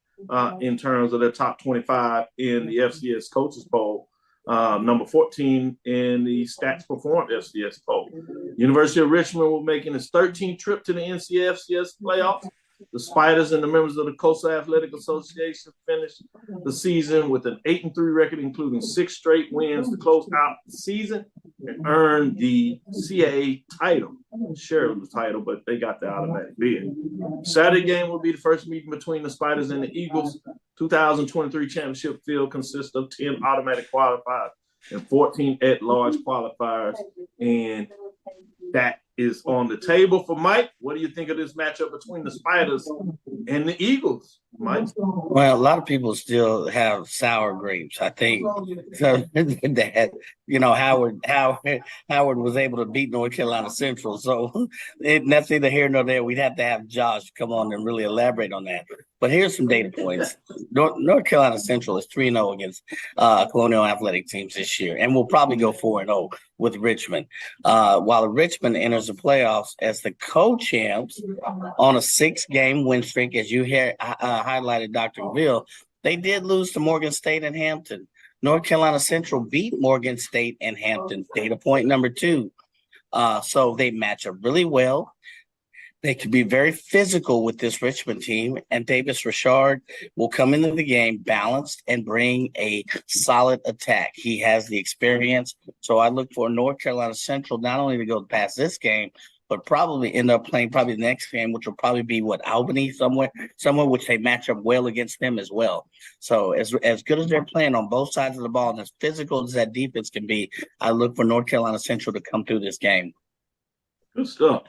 D: in terms of their top 25 in the FCS coaches poll. Number 14 in the Stats Performed FCS poll. University of Richmond will making its 13th trip to the NCFCS playoffs. The Spiders and the members of the Coastal Athletic Association finished the season with an 8-3 record, including 6 straight wins to close out the season and earn the CAA title. Share of the title, but they got the automatic bid. Saturday game will be the first meeting between the Spiders and the Eagles. 2023 championship field consists of 10 automatic qualifiers and 14 at-large qualifiers, and that is on the table for Mike. What do you think of this matchup between the Spiders and the Eagles, Mike?
E: Well, a lot of people still have sour grapes. I think so that Howard was able to beat North Carolina Central. So that's neither here nor there. We'd have to have Josh come on and really elaborate on that. But here's some data points. North Carolina Central is 3-0 against Colonial Athletic teams this year, and will probably go 4-0 with Richmond. While Richmond enters the playoffs as the co-champs on a 6-game win streak, as you highlighted, Dr. Cavil, they did lose to Morgan State and Hampton. North Carolina Central beat Morgan State and Hampton. Data point number 2. So they match up really well. They could be very physical with this Richmond team, and Davis Richard will come into the game balanced and bring a solid attack. He has the experience. So I look for North Carolina Central not only to go past this game, but probably end up playing the next game, which will probably be Albany somewhere which they match up well against them as well. So as good as they're playing on both sides of the ball and as physical as that defense can be, I look for North Carolina Central to come through this game.
D: Good stuff.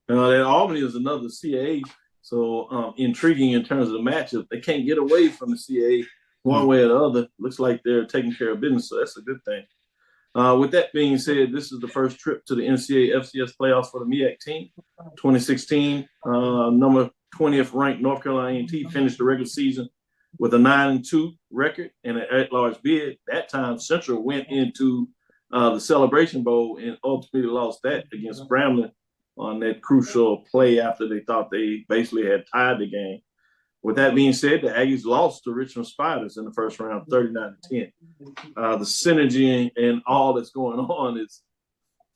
D: That Albany is another CAA, so intriguing in terms of the matchup. They can't get away from the CAA one way or the other. Looks like they're taking care of business, so that's a good thing. With that being said, this is the first trip to the NCAA FCS playoffs for the MEAC team. 2016, number 20th ranked North Carolina A&T finished the regular season with a 9-2 record and an at-large bid. That time, Central went into the Celebration Bowl and ultimately lost that against Grambling on that crucial play after they thought they basically had tied the game. With that being said, the Aggies lost to Richmond Spiders in the first round, 39-10. The synergy and all that's going on is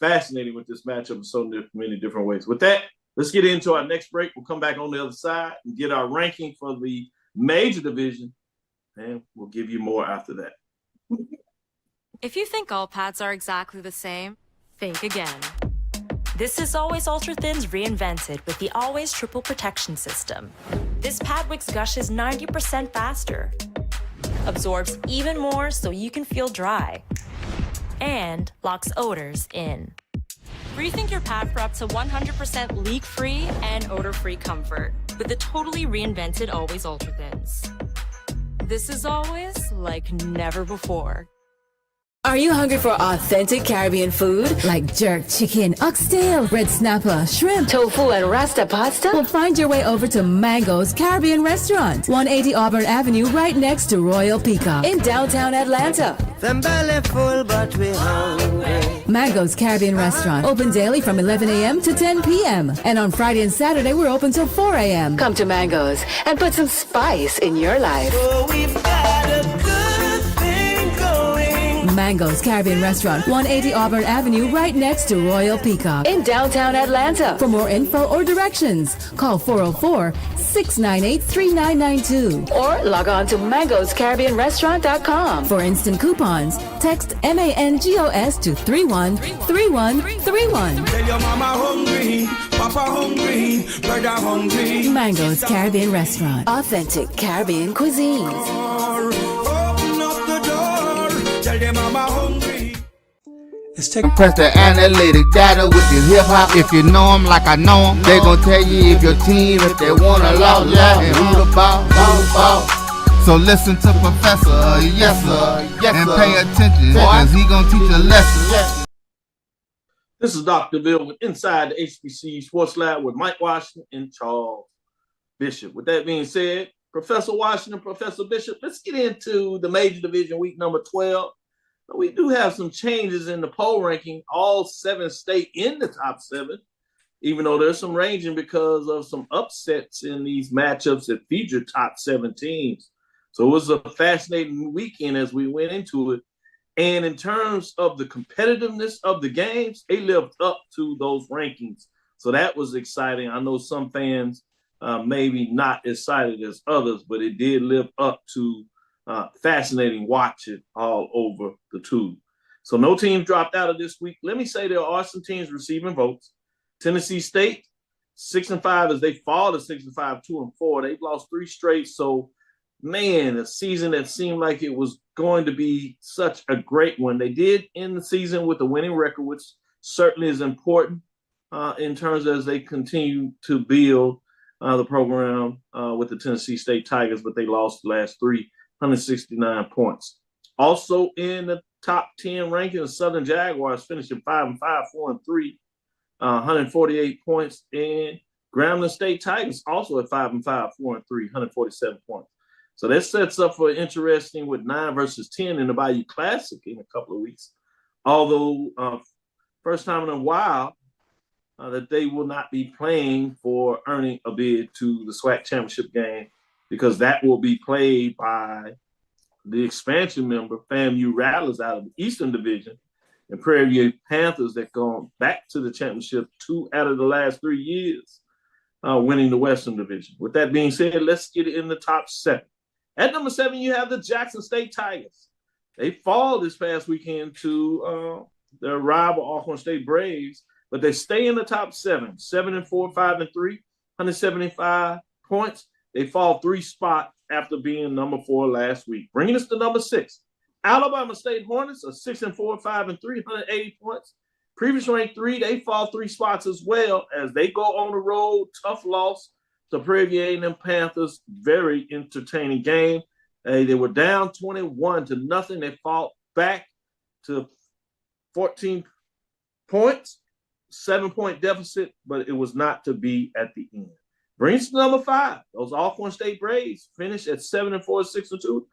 D: fascinating with this matchup in so many different ways. With that, let's get into our next break. We'll come back on the other side and get our ranking for the major division, and we'll give you more after that.
A: If you think all pads are exactly the same, think again. This is Always Ultra Thins reinvented with the Always Triple Protection System. This pad wicks gushes 90% faster, absorbs even more so you can feel dry, and locks odors in. Rethink your pad for up to 100% leak-free and odor-free comfort with the totally reinvented Always Ultra Thins. This is always like never before.
V: Are you hungry for authentic Caribbean food? Like jerk chicken, oxtail, red snapper, shrimp, tofu, and rasta pasta? Well, find your way over to Mango's Caribbean Restaurant, 180 Auburn Avenue, right next to Royal Peacock in downtown Atlanta.
W: Them belly full, but we hungry.
V: Mango's Caribbean Restaurant, open daily from 11 a.m. to 10 p.m. And on Friday and Saturday, we're open till 4 a.m. Come to Mango's and put some spice in your life.
W: Oh, we've got a good thing going.
V: Mango's Caribbean Restaurant, 180 Auburn Avenue, right next to Royal Peacock in downtown Atlanta. For more info or directions, call 404-698-3992 or log on to mangoscaribbeanrestaurant.com. For instant coupons, text MANGOS to 313131.
W: Tell your mama hungry, papa hungry, brother hungry.
V: Mango's Caribbean Restaurant, authentic Caribbean cuisines.
W: Open up the door, tell your mama hungry.
C: Press the analytic data with your hip hop. If you know them like I know them, they gon' tell you if your team, if they wanna love, and who the ball. So listen to Professor, yes sir, and pay attention, cause he gon' teach a lesson.
D: This is Dr. Bill with Inside the HBCU Sports Lab with Mike Washington and Charles Bishop. With that being said, Professor Washington, Professor Bishop, let's get into the major division week number 12. We do have some changes in the poll ranking. All 7 stay in the top 7, even though there's some ranging because of some upsets in these matchups that feature top 7 teams. So it was a fascinating weekend as we went into it. And in terms of the competitiveness of the games, they lived up to those rankings. So that was exciting. I know some fans maybe not as excited as others, but it did live up to fascinating watching all over the tube. So no teams dropped out of this week. Let me say there are some teams receiving votes. Tennessee State, 6-5 as they fall to 6-5, 2-4. They've lost 3 straight. So, man, a season that seemed like it was going to be such a great one. They did end the season with a winning record, which certainly is important in terms as they continue to build the program with the Tennessee State Tigers, but they lost the last 3, 169 points. Also in the top 10 ranking, the Southern Jaguars finishing 5-5, 4-3, 148 points. And Grambling State Tigers also at 5-5, 4-3, 147 points. So that sets up for interesting with 9 versus 10 in the Bayou Classic in a couple of weeks. Although first time in a while that they will not be playing for earning a bid to the SWAC championship game, because that will be played by the expansion member, FAMU Rattlers out of the Eastern Division, and Prairie View Panthers that gone back to the championship 2 out of the last 3 years, winning the Western Division. With that being said, let's get it in the top 7. At number 7, you have the Jackson State Tigers. They fall this past weekend to their rival Alcorn State Braves, but they stay in the top 7, 7-4, 5-3, 175 points. They fall 3 spots after being number 4 last week. Bringing us to number 6. Alabama State Hornets are 6-4, 5-3, 180 points. Previous ranked 3, they fall 3 spots as well as they go on the road. Tough loss to Prairie View A&M Panthers. Very entertaining game. Hey, they were down 21-0. They fought back to 14 points, 7-point deficit, but it was not to be at the end. Brings to number 5. Those Alcorn State Braves finished at 7-4, 6-2,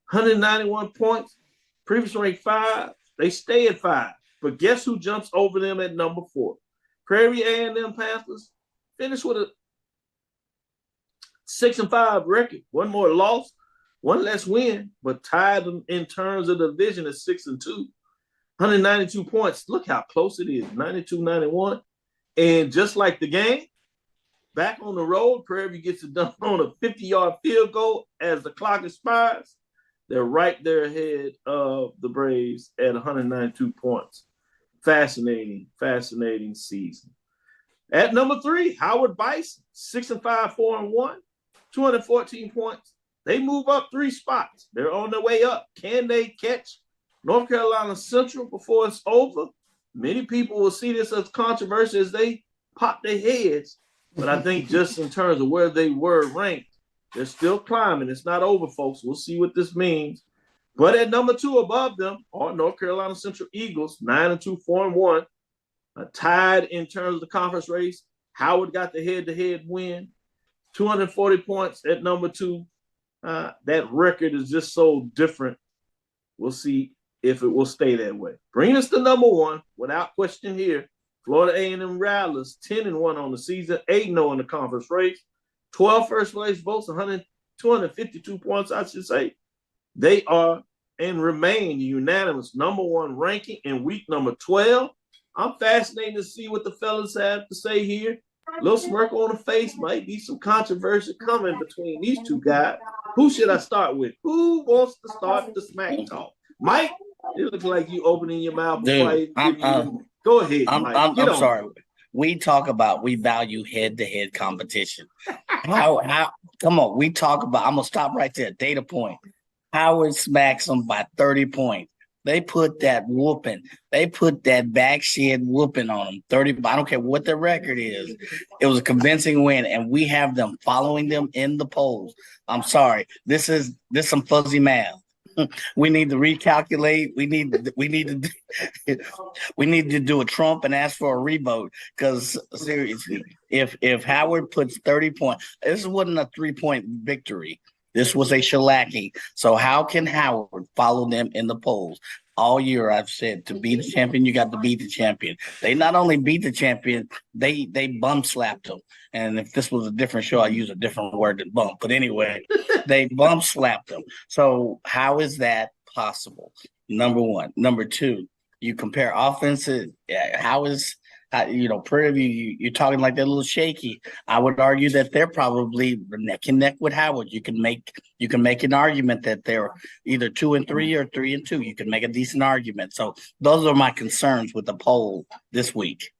D: 191 points. Previous ranked 5. They stay at 5. But guess who jumps over them at number 4? Prairie A&M Panthers finished with a 6-5 record. One more loss, one less win, but tied them in terms of the division at 6-2. 192 points. Look how close it is, 92-91. And just like the game, back on the road, Prairie View gets it done on a 50-yard field goal as the clock expires. They're right there ahead of the Braves at 192 points. Fascinating season. At number 3, Howard Bison, 6-5, 4-1, 214 points. They move up 3 spots. They're on their way up. Can they catch North Carolina Central before it's over? Many people will see this as controversial as they pop their heads. But I think just in terms of where they were ranked, they're still climbing. It's not over, folks. We'll see what this means. But at number 2 above them are North Carolina Central Eagles, 9-2, 4-1. Tied in terms of the conference race. Howard got the head-to-head win. 240 points at number 2. That record is just so different. We'll see if it will stay that way. Bring us to number 1, without question here. Florida A&M Rattlers, 10-1 on the season, 8-0 in the conference race. 12 first-place votes, 252 points, I should say. They are and remain the unanimous number 1 ranking in week number 12. I'm fascinated to see what the fellas have to say here. Little smirk on the face, might be some controversy coming between these two guys. Who should I start with? Who wants to start the smack talk? Mike, it looks like you opening your mouth before go ahead, Mike.
E: I'm sorry. We value head-to-head competition. How come on, we talk about, I'm gonna stop right there. Data point. Howard smacks them by 30 points. They put that whooping. They put that backshed whooping on them. 30. I don't care what their record is. It was a convincing win, and we have them following them in the polls. I'm sorry. This some fuzzy math. We need to recalculate. We need to do a Trump and ask for a revote. Because seriously, if Howard puts 30 points, this wasn't a 3-point victory. This was a shellacking. So how can Howard follow them in the polls? All year I've said, to be the champion, you got to beat the champion. They not only beat the champion, they bum slapped them. And if this was a different show, I'd use a different word than bump. But anyway, they bum slapped them. So how is that possible? Number 1. Number 2, you compare offenses. How is Prairie View, you're talking like they're a little shaky. I would argue that they're probably neck and neck with Howard. You can make an argument that they're either 2-3 or 3-2. You can make a decent argument. So those are my concerns with the poll this week.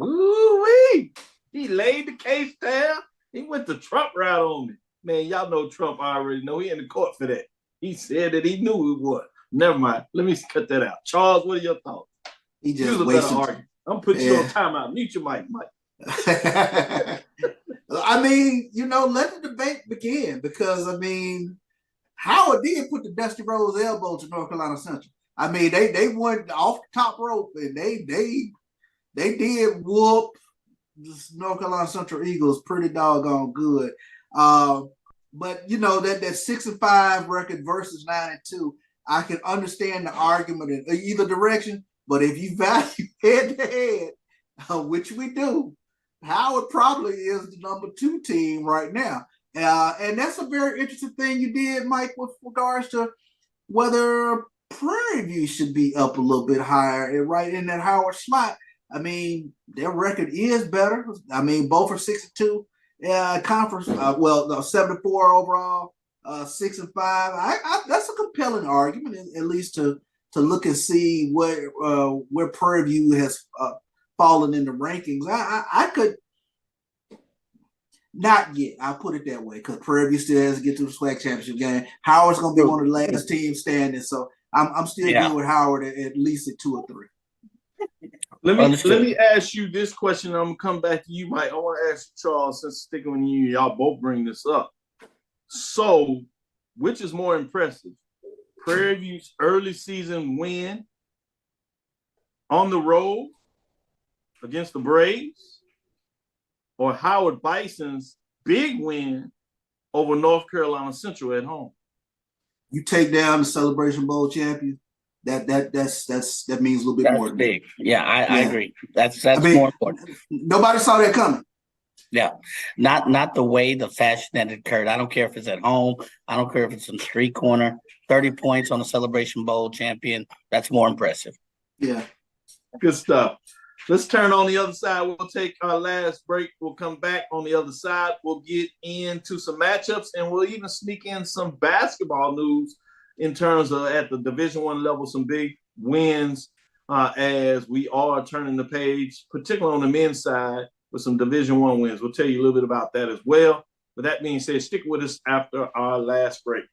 D: Ooh-wee. He laid the case down. He went the Trump route on me. Man, y'all know Trump, I already know. He in the court for that. He said that he knew it would. Never mind. Let me cut that out. Charles, what are your thoughts?
F: He just
D: a better argument. I'm putting you on timeout. Mute your mic, Mike.
F: I mean, let the debate begin because, Howard did put the Dusty Rose elbow to North Carolina Central. I mean, they went off the top rope and they did whoop the North Carolina Central Eagles pretty doggone good. But that 6-5 record versus 9-2, I can understand the argument in either direction. But if you value head-to-head, which we do, Howard probably is the number 2 team right now. And that's a very interesting thing you did, Mike, with regards to whether Prairie View should be up a little bit higher and right in that Howard slot. Their record is better. Both are 6-2 conference. 7-4 overall, 6-5. That's a compelling argument, at least to look and see where Prairie View has fallen in the rankings. I could not yet. I'll put it that way because Prairie View still has to get to the SWAC championship game. Howard's going to be one of the last teams standing, so I'm still good with Howard at least at 2 or 3.
D: Let me ask you this question. I'm gonna come back to you, Mike. I want to ask you, Charles, since sticking with you, y'all both bring this up. So which is more impressive? Prairie View's early season win on the road against the Braves, or Howard Bison's big win over North Carolina Central at home?
F: You take down the Celebration Bowl champion. That means a little bit more.
E: Big. Yeah, I agree. That's more important.
F: Nobody saw that coming.
E: Yeah, not the way, the fashion that it occurred. I don't care if it's at home. I don't care if it's in street corner. 30 points on the Celebration Bowl champion. That's more impressive.
F: Yeah.
D: Good stuff. Let's turn on the other side. We'll take our last break. We'll come back on the other side. We'll get into some matchups, and we'll even sneak in some basketball news in terms of at the Division I level, some big wins as we are turning the page, particularly on the men's side, with some Division I wins. We'll tell you a little bit about that as well. With that being said, stick with us after our last break.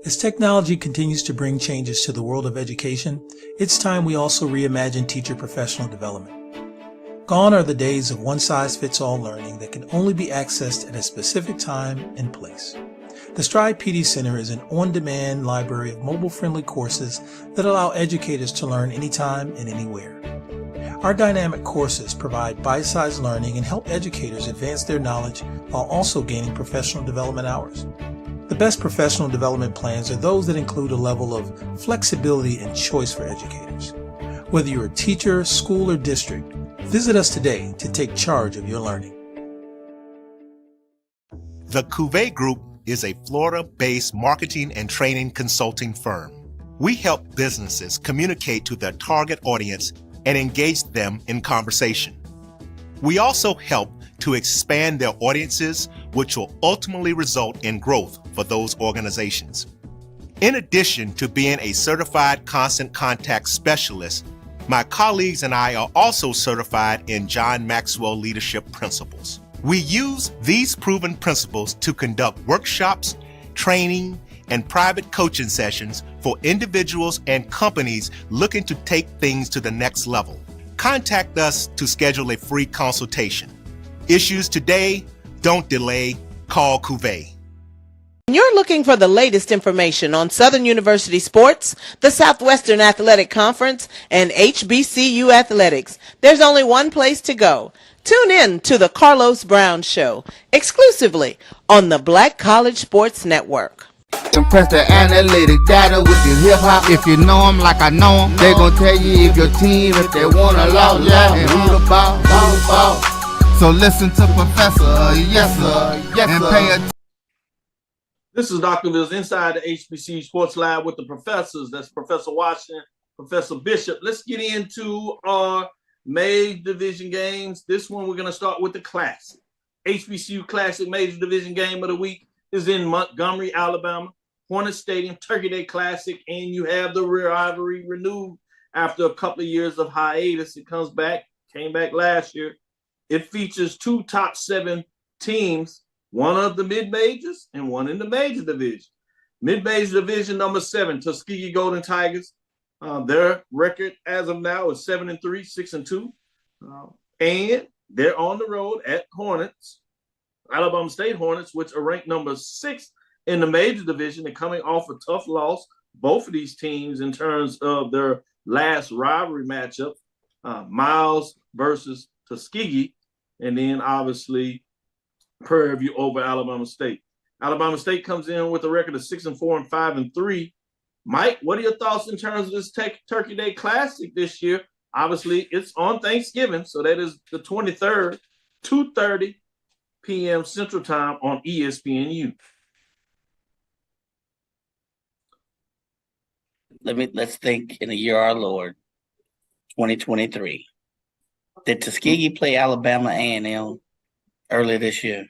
B: As technology continues to bring changes to the world of education, it's time we also reimagine teacher professional development. Gone are the days of one-size-fits-all learning that can only be accessed at a specific time and place. The Stride PD Center is an on-demand library of mobile-friendly courses that allow educators to learn anytime and anywhere. Our dynamic courses provide bite-sized learning and help educators advance their knowledge while also gaining professional development hours. The best professional development plans are those that include a level of flexibility and choice for educators. Whether you're a teacher, school, or district, visit us today to take charge of your learning.
G: The Cavil Group is a Florida-based marketing and training consulting firm. We help businesses communicate to their target audience and engage them in conversation. We also help to expand their audiences, which will ultimately result in growth for those organizations. In addition to being a certified constant contact specialist, my colleagues and I are also certified in John Maxwell Leadership Principles. We use these proven principles to conduct workshops, training, and private coaching sessions for individuals and companies looking to take things to the next level. Contact us to schedule a free consultation. Issues today, don't delay, call Cavil.
H: You're looking for the latest information on Southern University sports, the Southwestern Athletic Conference, and HBCU athletics. There's only one place to go. Tune in to the Carlos Brown Show, exclusively on the Black College Sports Network.
C: Compress the analytic data with your hip hop. If you know them like I know them, they gon' tell you if your team, if they wanna law, yeah, and who the ball. So listen to Professor, yes sir, and pay attention.
D: This is Dr. Mills inside the HBCU Sports Lab with the professors. That's Professor Washington, Professor Bishop. Let's get into our major division games. This one, we're going to start with the Classic. HBCU Classic Major Division Game of the Week is in Montgomery, Alabama. Hornet Stadium, Turkey Day Classic, and you have the rivalry renewed after a couple of years of hiatus. It came back last year. It features two top 7 teams, one of the mid-majors and one in the major division. Mid-major division number 7, Tuskegee Golden Tigers. Their record as of now is 7-3, 6-2. And they're on the road at Hornets, Alabama State Hornets, which are ranked number 6 in the major division. They're coming off a tough loss, both of these teams, in terms of their last rivalry matchup, Miles versus Tuskegee, and then obviously Prairie View over Alabama State. Alabama State comes in with a record of 6-4 and 5-3. Mike, what are your thoughts in terms of this Turkey Day Classic this year? Obviously, it's on Thanksgiving, so that is the 23rd, 2:30 p.m. Central Time on ESPNU.
E: Let's think in the year our Lord, 2023. Did Tuskegee play Alabama A&M earlier this year?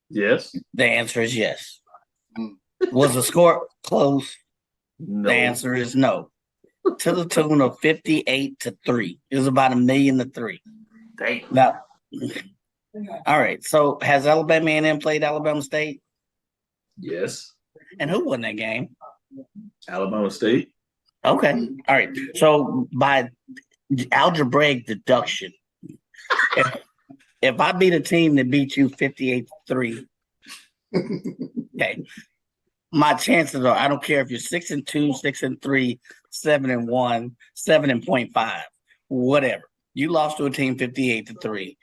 D: Yes.
E: The answer is yes. Was the score close?
D: No.
E: The answer is no. To the tune of 58-3. It was about 1,000,000-3.
D: Damn.
E: Now, all right. So has Alabama A&M played Alabama State?
D: Yes.
E: And who won that game?
D: Alabama State.
E: Okay. All right. So by algebraic deduction, if I beat a team that beat you 58-3, Okay. My chances are, I don't care if you're 6-2, 6-3, 7-1, 7.5, whatever. You lost to a team 58-3,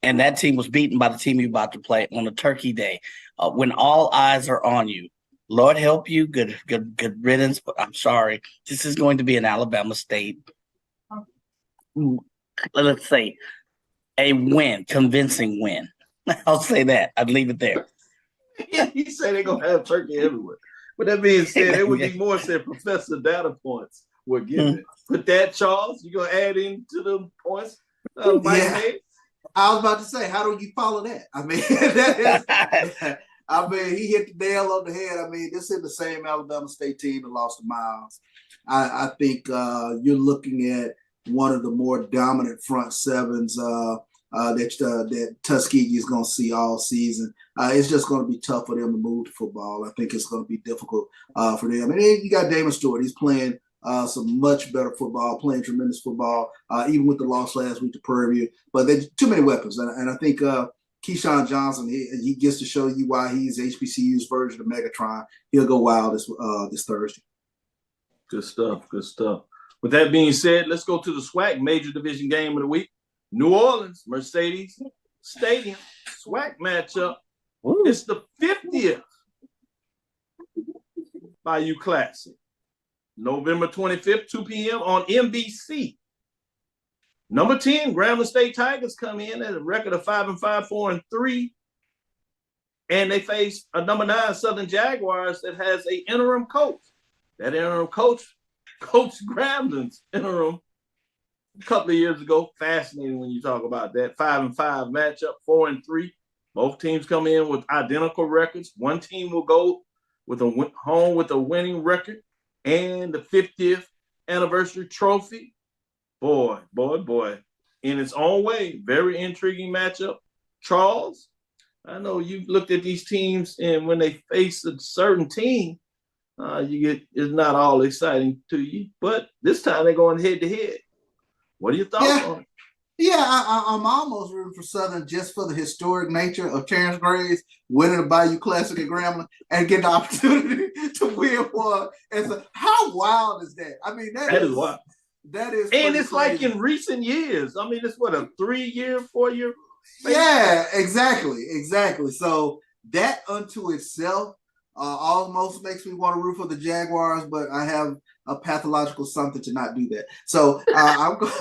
E: and that team was beaten by the team you're about to play on a Turkey Day, when all eyes are on you. Lord help you, good riddance. But I'm sorry, this is going to be an Alabama State. Let's say a win, convincing win. I'll say that. I'd leave it there.
D: Yeah, he said they're gonna have turkey everywhere. But that being said, it would be more said Professor data points were given. With that, Charles, you gonna add into the points? Mike made?
F: I was about to say, how do you follow that? I mean, that is, I mean, he hit the nail on the head. I mean, this is the same Alabama State team that lost to Miles. I think you're looking at one of the more dominant front sevens that Tuskegee is going to see all season. It's just going to be tough for them to move to football. I think it's going to be difficult for them. And then you got Damon Stewart. He's playing some much better football, playing tremendous football, even with the loss last week to Prairie View. But there's too many weapons. And I think Keyshawn Johnson, he gets to show you why he's HBCU's version of Megatron. He'll go wild this Thursday.
D: Good stuff. Good stuff. With that being said, let's go to the SWAC Major Division game of the week. New Orleans, Mercedes Stadium, SWAC matchup. Ooh. It's the 50th Bayou Classic. November 25th, 2 p.m. on NBC. Number 10, Grambling State Tigers come in at a record of 5-5, 4-3. And they face a number 9 Southern Jaguars that has an interim coach. That interim coach, Coach Grambling's interim a couple of years ago. Fascinating when you talk about that. 5-5 matchup, 4-3. Both teams come in with identical records. One team will go with home with a winning record and the 50th anniversary trophy. Boy. In its own way, very intriguing matchup. Charles, I know you've looked at these teams, and when they face a certain team, it's not all exciting to you. But this time they're going head to head. What are your thoughts on it?
F: Yeah, I'm almost rooting for Southern just for the historic nature of Terrence Graves winning the Bayou Classic at Grambling and getting the opportunity to win one. And so, how wild is that? I mean, that is wild. That is,
D: and it's crazy. Like in recent years. I mean, it's what, a 3-year, 4-year?
F: Yeah, exactly. So that unto itself almost makes me want to root for the Jaguars, but I have a pathological something to not do that. So I'm going.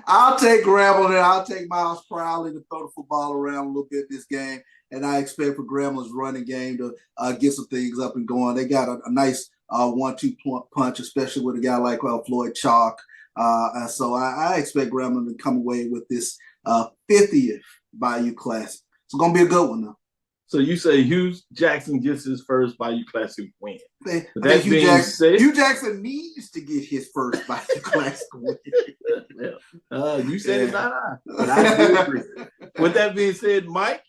F: I'll take Grambling and I'll take Miles Crowley to throw the football around a little bit this game, and I expect for Grambling's running game to get some things up and going. They got a nice 1-2 punch, especially with a guy like Floyd Chalk. So I expect Grambling to come away with this 50th Bayou Classic. It's going to be a good one, though.
D: So you say Hugh Jackson gets his first Bayou Classic win.
F: Hugh Jackson needs to get his first Bayou Classic win.
D: You said it's not I, but I do agree. With that being said, Mike,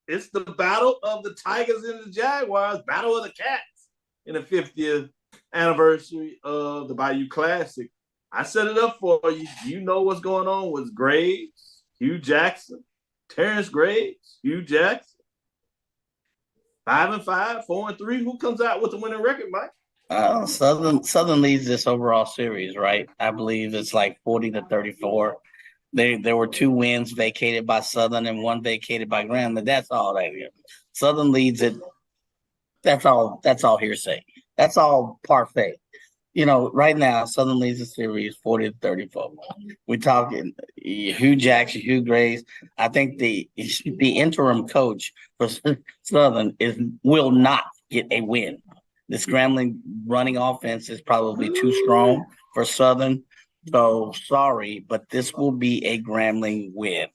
D: it's the battle of the Tigers and the Jaguars, battle of the Cats in the 50th anniversary of the Bayou Classic. I set it up for you. You know what's going on with Graves, Hugh Jackson, Terrence Graves, Hugh Jackson. 5-5, 4-3. Who comes out with the winning record, Mike?
E: Southern leads this overall series, right? I believe it's like 40-34. There were 2 wins vacated by Southern and 1 vacated by Grambling. That's all that is. Southern leads it. That's all hearsay. That's all parfait. You know, right now, Southern leads the series 40-34. We're talking Hugh Jackson, Hugh Graves. I think the interim coach for Southern will not get a win. The scrambling running offense is probably too strong for Southern. So sorry, but this will be a Grambling win.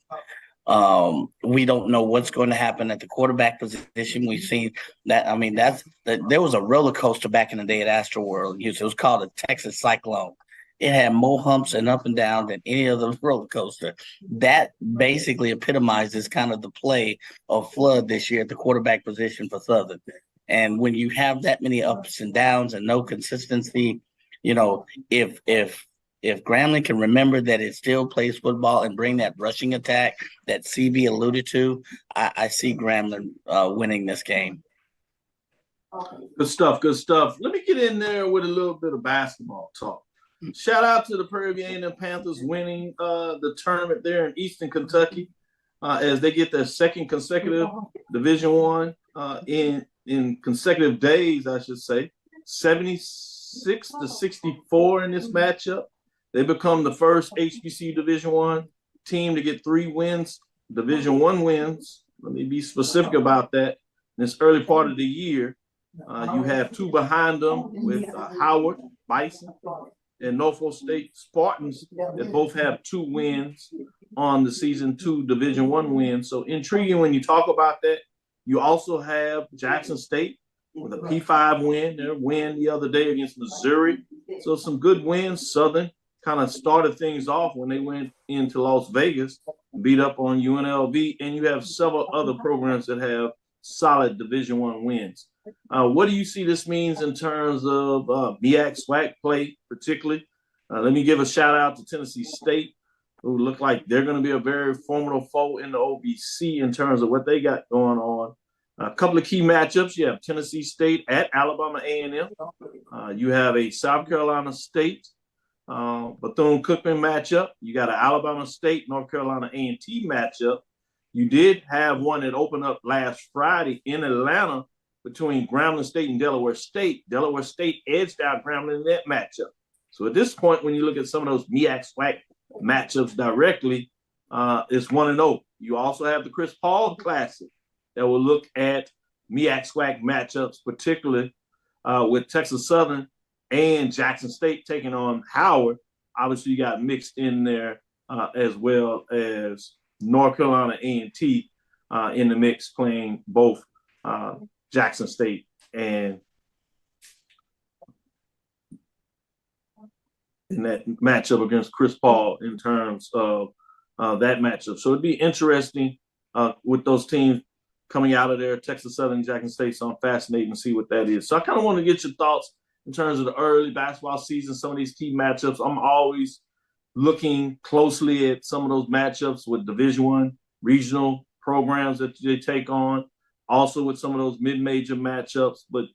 E: We don't know what's going to happen at the quarterback position. We've seen that. I mean, there was a roller coaster back in the day at Astroworld. It was called a Texas Cyclone. It had more humps and up and down than any other roller coaster. That basically epitomizes kind of the play of Flood this year at the quarterback position for Southern. And when you have that many ups and downs and no consistency, you know, if if Grambling can remember that it still plays football and bring that rushing attack that CB alluded to, I see Grambling winning this game.
D: Good stuff. Good stuff. Let me get in there with a little bit of basketball talk. Shout out to the Prairie View A&M Panthers winning the tournament there in Eastern Kentucky as they get their second consecutive Division One in consecutive days, I should say. 76-64 in this matchup. They become the first HBCU Division One team to get 3 wins, Division One wins. Let me be specific about that. In this early part of the year, you have 2 behind them with Howard Bison and Norfolk State Spartans that both have 2 wins on the season 2 Division One wins. So intriguing when you talk about that. You also have Jackson State with a P5 win, their win the other day against Missouri. So some good wins. Southern kind of started things off when they went into Las Vegas, beat up on UNLV, and you have several other programs that have solid Division One wins. What do you see this means in terms of MEAC SWAC play, particularly? Let me give a shout out to Tennessee State, who look like they're going to be a very formidable foe in the OVC in terms of what they got going on. A couple of key matchups. You have Tennessee State at Alabama A&M. You have a South Carolina State Bethune-Cookman matchup. You got an Alabama State, North Carolina A&T matchup. You did have one that opened up last Friday in Atlanta between Grambling State and Delaware State. Delaware State edged out Grambling in that matchup. So at this point, when you look at some of those MEAC SWAC matchups directly, it's 1-0. You also have the Chris Paul Classic that will look at MEAC SWAC matchups, particularly with Texas Southern and Jackson State taking on Howard. Obviously, you got mixed in there as well as North Carolina A&T in the mix, playing both Jackson State and in that matchup against Chris Paul in terms of that matchup. So it'd be interesting with those teams coming out of there, Texas Southern, Jackson State. So I'm fascinated to see what that is. So I kind of want to get your thoughts in terms of the early basketball season, some of these key matchups. I'm always looking closely at some of those matchups with Division One regional programs that they take on, also with some of those mid-major matchups, but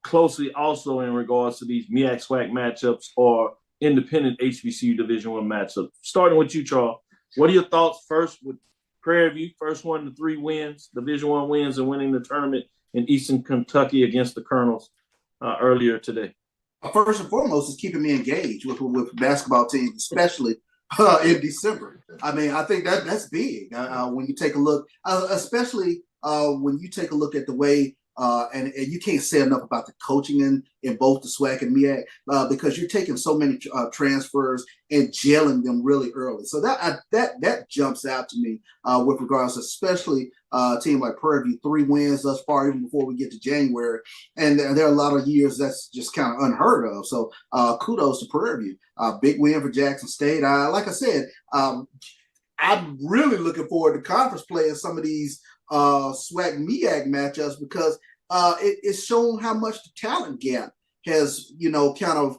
D: closely also in regards to these MEAC SWAC matchups or independent HBCU Division One matchups. Starting with you, Charles, what are your thoughts first with Prairie View, first 1 to 3 wins, Division One wins, and winning the tournament in Eastern Kentucky against the Colonels earlier today?
F: First and foremost is keeping me engaged with basketball teams, especially in December. I mean, I think that's big when you take a look, especially when you take a look at the way, and you can't say enough about the coaching in both the SWAC and MEAC because you're taking so many transfers and gelling them really early. So that jumps out to me with regards, especially a team like Prairie View, 3 wins thus far, even before we get to January. And there are a lot of years that's just kind of unheard of. So kudos to Prairie View. Big win for Jackson State. Like I said, I'm really looking forward to conference play in some of these SWAC MEAC matchups because it's shown how much the talent gap has, kind of,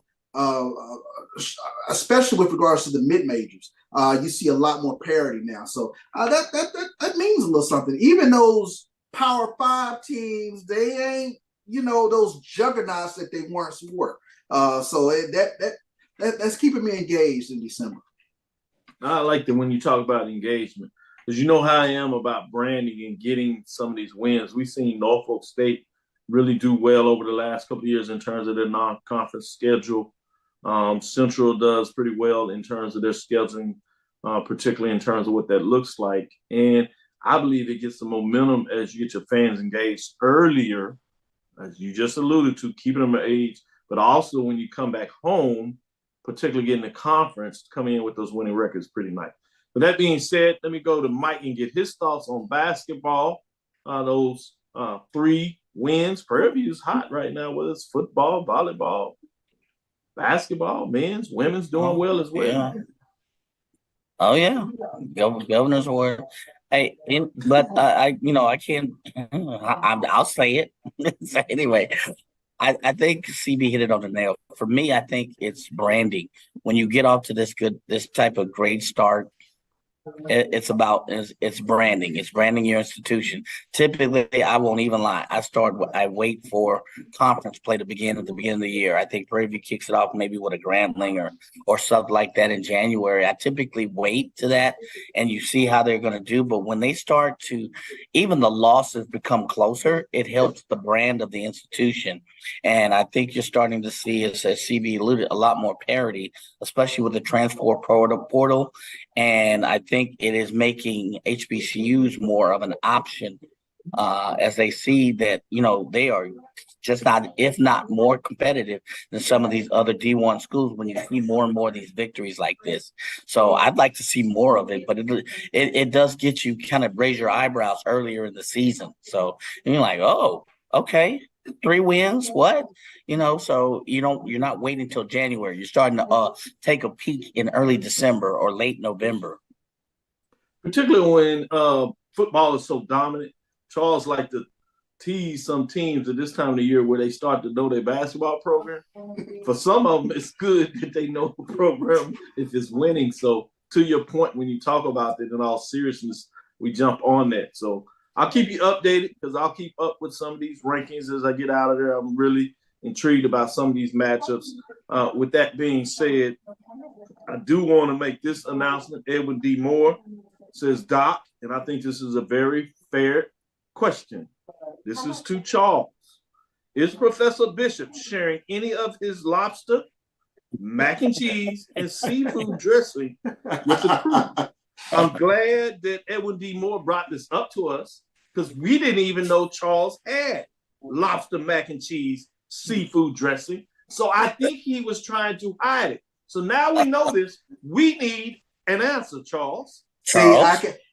F: especially with regards to the mid majors. You see a lot more parity now, so that means a little something. Even those Power 5 teams, they ain't those juggernauts that they once were. So that's keeping me engaged in December.
D: I like that when you talk about engagement, because you know how I am about branding and getting some of these wins. We've seen Norfolk State really do well over the last couple of years in terms of their non-conference schedule. Central does pretty well in terms of their scheduling, particularly in terms of what that looks like. And I believe it gets the momentum as you get your fans engaged earlier, as you just alluded to, keeping them engaged, but also when you come back home, particularly getting the conference, coming in with those winning records pretty nice. But that being said, let me go to Mike and get his thoughts on basketball. Those 3 wins. Prairie View is hot right now, whether it's football, volleyball, basketball, men's, women's doing well as well.
E: Yeah. Oh yeah, Governor's Award. Hey, but I can't. I'll say it. So anyway, I think CB hit it on the nail. For me, I think it's branding. When you get off to this type of great start, it's branding. It's branding your institution. Typically, I won't even lie. I wait for conference play to begin at the beginning of the year. I think Prairie View kicks it off maybe with a Grambling or something like that in January. I typically wait to that, and you see how they're going to do. But when they start to, even the losses become closer, it helps the brand of the institution. And I think you're starting to see, as CB alluded, a lot more parity, especially with the transfer portal. And I think it is making HBCUs more of an option as they see that, they are just not, if not more competitive than some of these other D1 schools when you see more and more of these victories like this. So I'd like to see more of it, but it does get you kind of raise your eyebrows earlier in the season. So you're like, oh, okay, 3 wins, what? So you're not waiting until January. You're starting to take a peek in early December or late November.
D: Particularly when football is so dominant. Charles like to tease some teams at this time of the year where they start to know their basketball program. For some of them, it's good that they know the program if it's winning. So to your point, when you talk about it in all seriousness, we jump on that. So I'll keep you updated because I'll keep up with some of these rankings as I get out of there. I'm really intrigued about some of these matchups. With that being said, I do want to make this announcement. Edwin D. Moore says, Doc, and I think this is a very fair question. This is to Charles. Is Professor Bishop sharing any of his lobster, mac and cheese, and seafood dressing with the crew? I'm glad that Edwin D. Moore brought this up to us because we didn't even know Charles had lobster, mac and cheese, seafood dressing. So I think he was trying to hide it. So now we know this. We need an answer, Charles.
F: See,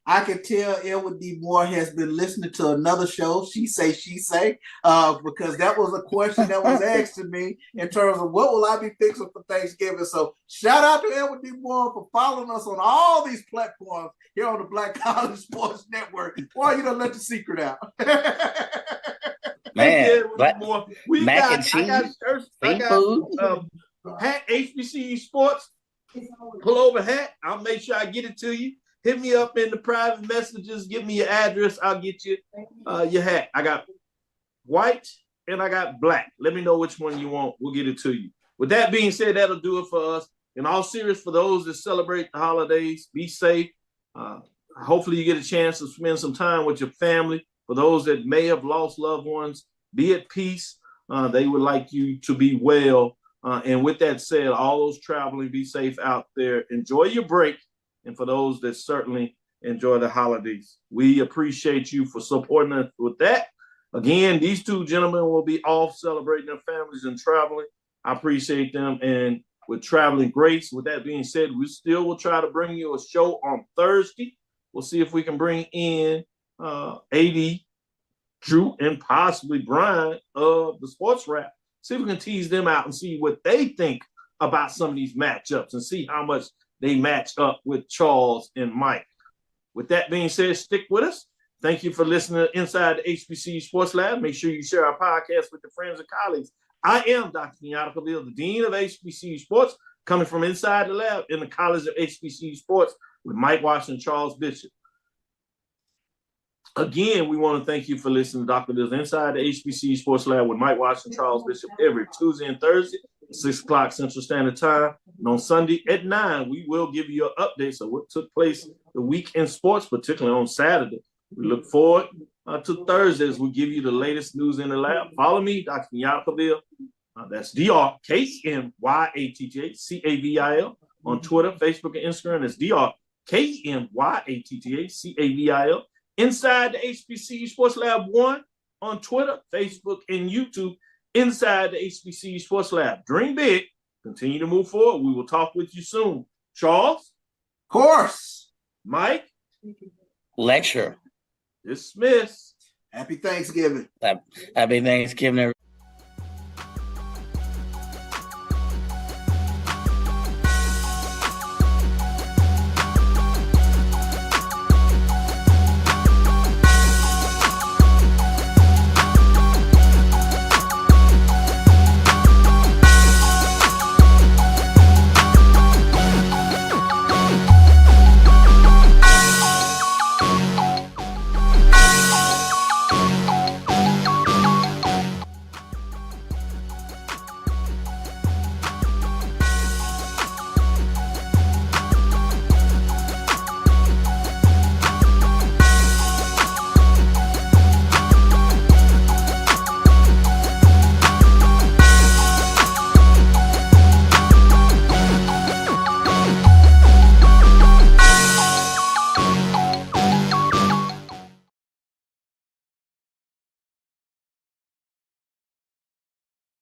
F: I can tell Edward D. Moore has been listening to another show, She Say, because that was a question that was asked to me in terms of what will I be fixing for Thanksgiving. So shout out to Edward D. Moore for following us on all these platforms here on the Black College Sports Network. Why you don't let the secret out?
E: Man,
D: mac and cheese, seafood, hat, HBCU Sports, pull over hat. I'll make sure I get it to you. Hit me up in the private messages. Give me your address. I'll get you your hat. I got white and I got black. Let me know which one you want. We'll get it to you. With that being said, that'll do it for us. In all seriousness, for those that celebrate the holidays, be safe. Hopefully you get a chance to spend some time with your family. For those that may have lost loved ones, be at peace. They would like you to be well. And with that said, all those traveling, be safe out there. Enjoy your break. And for those that certainly enjoy the holidays, we appreciate you for supporting us with that. Again, these two gentlemen will be off celebrating their families and traveling. I appreciate them. And with traveling grace, with that being said, we still will try to bring you a show on Thursday. We'll see if we can bring in AD, Drew, and possibly Brian of the Sports Wrap. See if we can tease them out and see what they think about some of these matchups and see how much they match up with Charles and Mike. With that being said, stick with us. Thank you for listening to Inside the HBCU Sports Lab. Make sure you share our podcast with your friends and colleagues. I am Dr. Kenyatta, the Dean of HBCU Sports, coming from inside the lab in the College of HBCU Sports with Mike Washington and Charles Bishop. Again, we want to thank you for listening to Dr. Bill's Inside the HBCU Sports Lab with Mike Washington and Charles Bishop every Tuesday and Thursday at 6 o'clock Central Standard Time. And on Sunday at 9, we will give you an update of what took place the week in sports, particularly on Saturday. We look forward to Thursdays. We give you the latest news in the lab. Follow me, Dr. Kenyatta. That's DrKenyattacavil on Twitter, Facebook, and Instagram. That's DrKenyattacavil. Inside the HBCU Sports Lab 1 on Twitter, Facebook, and YouTube. Inside the HBCU Sports Lab. Dream big. Continue to move forward. We will talk with you soon. Charles?
F: Of course.
D: Mike?
E: Lecture.
D: Dismiss.
F: Happy Thanksgiving.
E: Happy Thanksgiving, everybody.